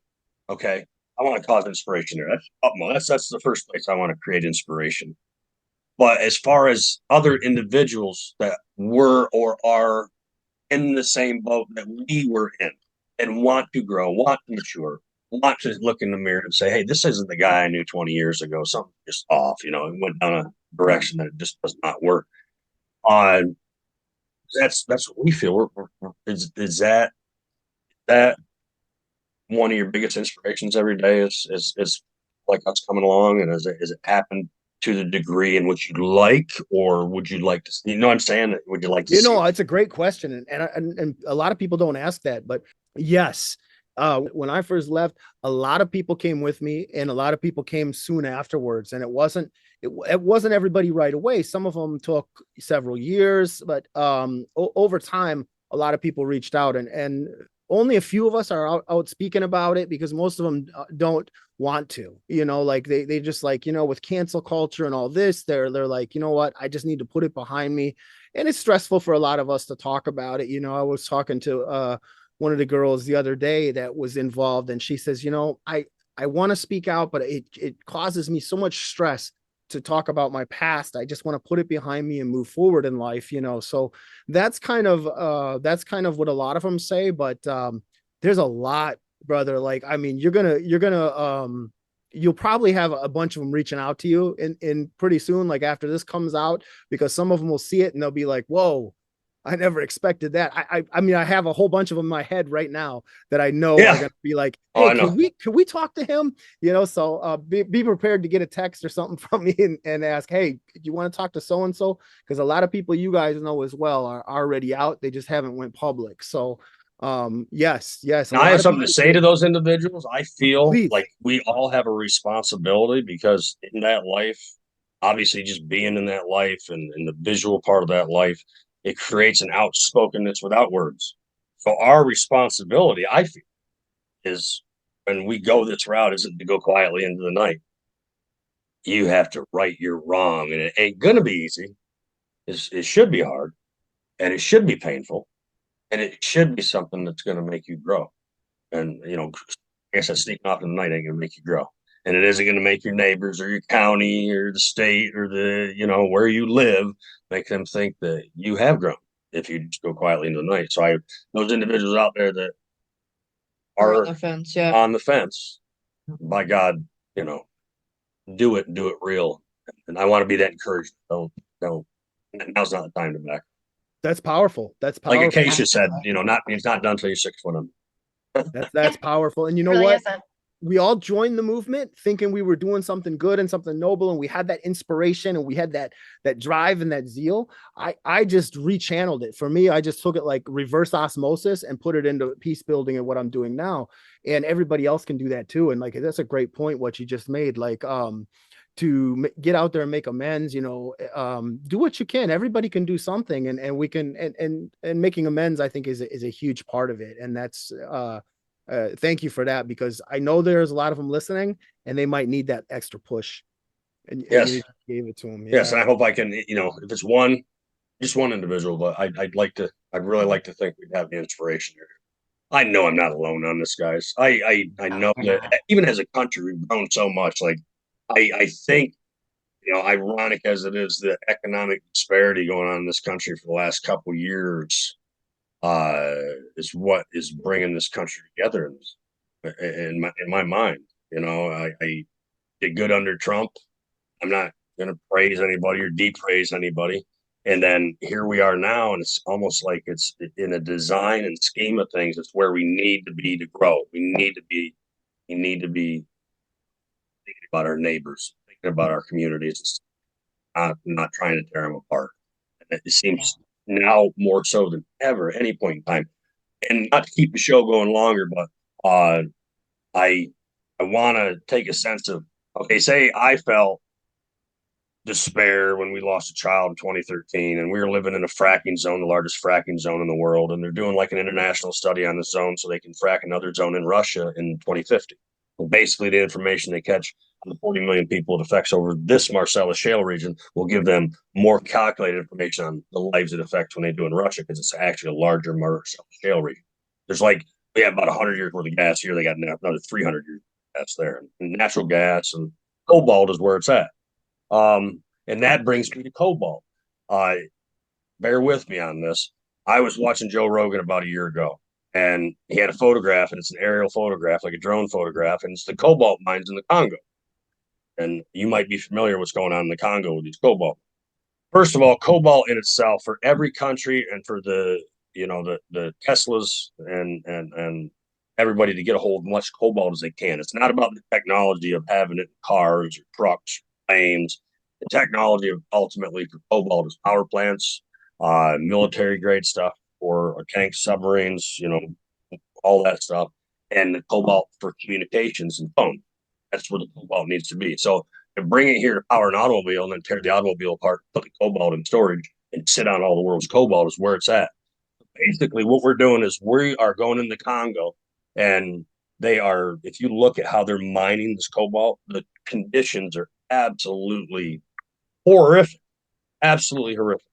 Speaker 2: Okay, I want to cause inspiration there. That's utmost. That's the first place I want to create inspiration. But as far as other individuals that were or are in the same boat that we were in and want to grow, want to mature, want to look in the mirror and say, hey, this isn't the guy I knew 20 years ago. Something's just off. You know, it went down a direction that it just does not work. That's what we feel. Is that one of your biggest inspirations every day is like us coming along, and is it happened to the degree in which you'd like, or would you like to, you know what I'm saying? Would you like to see?
Speaker 1: It's a great question. And a lot of people don't ask that, but yes. When I first left, a lot of people came with me and a lot of people came soon afterwards. And it wasn't everybody right away. Some of them took several years, but over time, a lot of people reached out, and only a few of us are out speaking about it, because most of them don't want to, you know, like they just like, you know, with cancel culture and all this, they're like, you know what, I just need to put it behind me. And it's stressful for a lot of us to talk about it. You know, I was talking to one of the girls the other day that was involved, and she says, you know, I want to speak out, but it causes me so much stress to talk about my past. I just want to put it behind me and move forward in life, you know. So that's kind of what a lot of them say. But there's a lot, brother. Like, I mean, you're gonna you'll probably have a bunch of them reaching out to you in pretty soon, like after this comes out, because some of them will see it and they'll be like, whoa, I never expected that. I mean, I have a whole bunch of them in my head right now that I know are going to be like, hey, can we talk to him? You know, so be prepared to get a text or something from me and ask, hey, do you want to talk to so-and-so? Because a lot of people you guys know as well are already out. They just haven't went public. So yes.
Speaker 2: Now, I have something to say to those individuals. I feel
Speaker 1: Please.
Speaker 2: like we all have a responsibility, because in that life, obviously just being in that life and the visual part of that life, it creates an outspokenness without words. So our responsibility, I feel, is when we go this route, isn't to go quietly into the night. You have to right your wrong, and it ain't gonna be easy. It should be hard, and it should be painful, and it should be something that's going to make you grow. And you know, I guess that sneaking off in the night ain't going to make you grow, and it isn't going to make your neighbors or your county or the state or the, you know, where you live, make them think that you have grown if you just go quietly into the night. So those individuals out there that are
Speaker 3: on the fence, yeah.
Speaker 2: on the fence, by God, you know, do it real. And I want to be that encouragement. Don't. Now's not the time to back.
Speaker 1: That's powerful. That's powerful.
Speaker 2: Like Acacia said, you know, it's not done till you're 6 foot under.
Speaker 1: That's powerful. And you know
Speaker 4: Really
Speaker 1: what?
Speaker 4: isn't.
Speaker 1: We all joined the movement thinking we were doing something good and something noble, and we had that inspiration and we had that drive and that zeal. I just rechanneled it. For me, I just took it like reverse osmosis and put it into peace building and what I'm doing now. And everybody else can do that too. And like, that's a great point what you just made. Like, to get out there and make amends, you know, do what you can. Everybody can do something, and we can, and making amends, I think is a huge part of it. And that's thank you for that, because I know there's a lot of them listening and they might need that extra push. And
Speaker 2: yes,
Speaker 1: you gave it to them. Yeah.
Speaker 2: Yes, and I hope I can, you know, if it's just one individual, but I'd really like to think we'd have the inspiration here. I know I'm not alone on this, guys. I know that even as a country, we've grown so much. Like, I think, you know, ironic as it is, the economic disparity going on in this country for the last couple of years, is what is bringing this country together in my mind. You know, I did good under Trump. I'm not going to praise anybody or depraise anybody. And then here we are now, and it's almost like it's in a design and scheme of things. It's where we need to be to grow. We need to be thinking about our neighbors, thinking about our communities, not trying to tear them apart. And it seems now more so than ever, at any point in time. And not to keep the show going longer, but I want to take a sense of, okay, say I felt despair when we lost a child in 2013 and we were living in a fracking zone, the largest fracking zone in the world, and they're doing like an international study on the zone so they can frack another zone in Russia in 2050. Well, basically the information they catch on the 40 million people it affects over this Marcellus Shale region will give them more calculated information on the lives it affects when they do in Russia, because it's actually a larger Marcellus Shale region. There's like, we have about 100 years worth of gas here. They got another 300 years of gas there. And natural gas and cobalt is where it's at. And that brings me to cobalt. Bear with me on this. I was watching Joe Rogan about a year ago, and he had a photograph, and it's an aerial photograph, like a drone photograph, and it's the cobalt mines in the Congo. And you might be familiar with what's going on in the Congo with these cobalt. First of all, cobalt in itself, for every country and for the the Teslas and everybody to get a hold of as much cobalt as they can. It's not about the technology of having it in cars or trucks, planes. The technology of ultimately for cobalt is power plants, military grade stuff for tanks, submarines, all that stuff, and the cobalt for communications and phone. That's where the cobalt needs to be. So to bring it here to power an automobile and then tear the automobile apart, put the cobalt in storage, and sit on all the world's cobalt is where it's at. Basically, what we're doing is we are going in the Congo, and they are. If you look at how they're mining this cobalt, the conditions are absolutely horrific, absolutely horrific.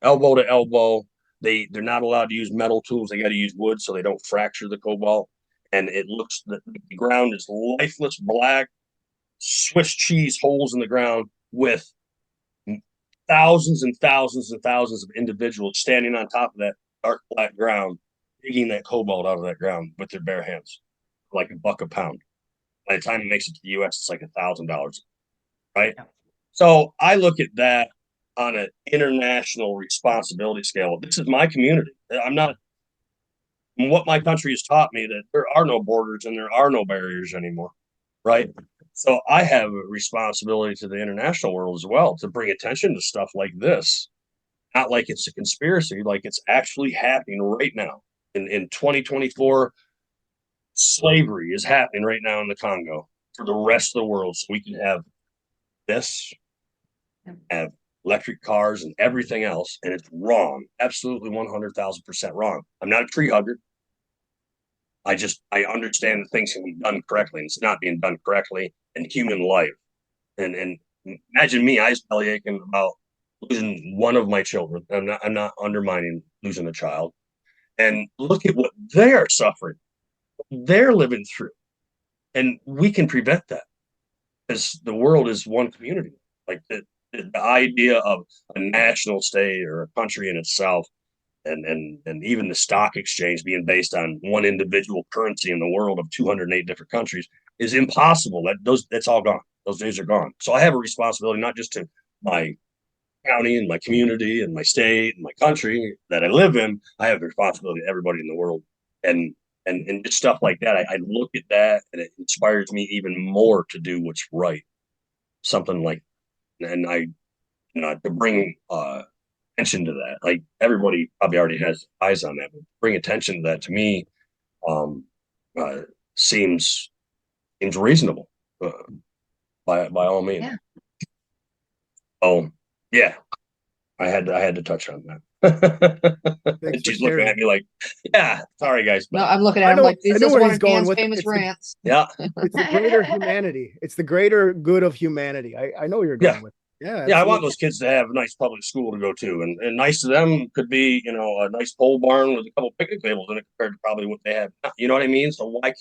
Speaker 2: Elbow to elbow. They're not allowed to use metal tools. They got to use wood so they don't fracture the cobalt. And it looks the ground is lifeless black, Swiss cheese holes in the ground with thousands and thousands and thousands of individuals standing on top of that dark black ground, digging that cobalt out of that ground with their bare hands, like $1 a pound. By the time it makes it to the U.S., it's like $1,000, right? Yeah. So I look at that on an international responsibility scale. This is my community. I'm not. What my country has taught me that there are no borders and there are no barriers anymore, right? So I have a responsibility to the international world as well to bring attention to stuff like this. Not like it's a conspiracy, like it's actually happening right now. In 2024, slavery is happening right now in the Congo for the rest of the world. So we can have this, have electric cars and everything else, and it's wrong. Absolutely 100,000% wrong. I'm not a tree hugger. I understand that things can be done correctly, and it's not being done correctly in human life. And imagine me, I was belly aching about losing one of my children. I'm not undermining losing a child. And look at what they are suffering, they're living through. And we can prevent that, because the world is one community. Like the idea of a national state or a country in itself, and even the stock exchange being based on one individual currency in the world of 208 different countries is impossible. That's all gone. Those days are gone. So I have a responsibility not just to my county and my community and my state and my country that I live in. I have a responsibility to everybody in the world, and just stuff like that. I look at that and it inspires me even more to do what's right. Something like, and to bring attention to that. Like everybody probably already has eyes on that, but bring attention to that to me seems reasonable by all means.
Speaker 4: Yeah.
Speaker 2: Oh yeah, I had to touch on that. She's looking at me like, yeah, sorry guys.
Speaker 3: No, I'm looking at him like, is this one of Dan's famous rants?
Speaker 2: Yeah.
Speaker 1: It's the greater humanity. It's the greater good of humanity. I know you're going with. Yeah, absolutely.
Speaker 2: Yeah, I want those kids to have a nice public school to go to, and nice to them could be, a nice pole barn with a couple picnic tables in it compared to probably what they have. You know what I mean? So why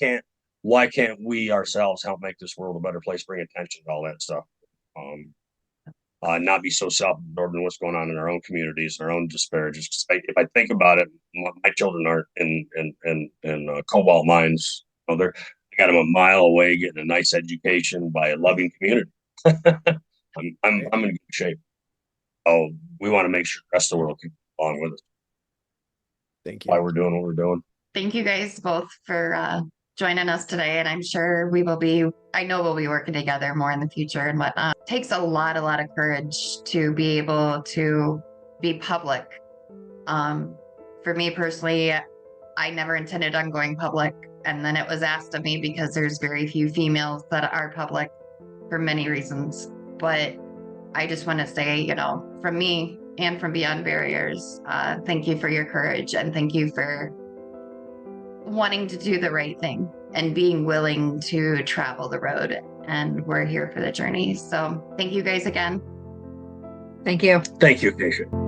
Speaker 2: can't we ourselves help make this world a better place, bring attention to all that stuff? not be so self-absorbed in what's going on in our own communities, our own disparages. If I think about it, my children aren't in cobalt mines. You know, I got them a mile away getting a nice education by a loving community. I'm in good shape. Oh, we want to make sure the rest of the world can go along with us.
Speaker 1: Thank
Speaker 2: Why
Speaker 1: you.
Speaker 2: we're doing what we're doing.
Speaker 4: Thank you guys both for joining us today. And I'm sure I know we'll be working together more in the future and whatnot. It takes a lot of courage to be able to be public. For me personally, I never intended on going public. And then it was asked of me because there's very few females that are public for many reasons. But I just want to say, you know, from me and from Beyond Barriers, thank you for your courage and thank you for wanting to do the right thing and being willing to travel the road. And we're here for the journey. So thank you guys again.
Speaker 3: Thank you.
Speaker 2: Thank you, Keisha.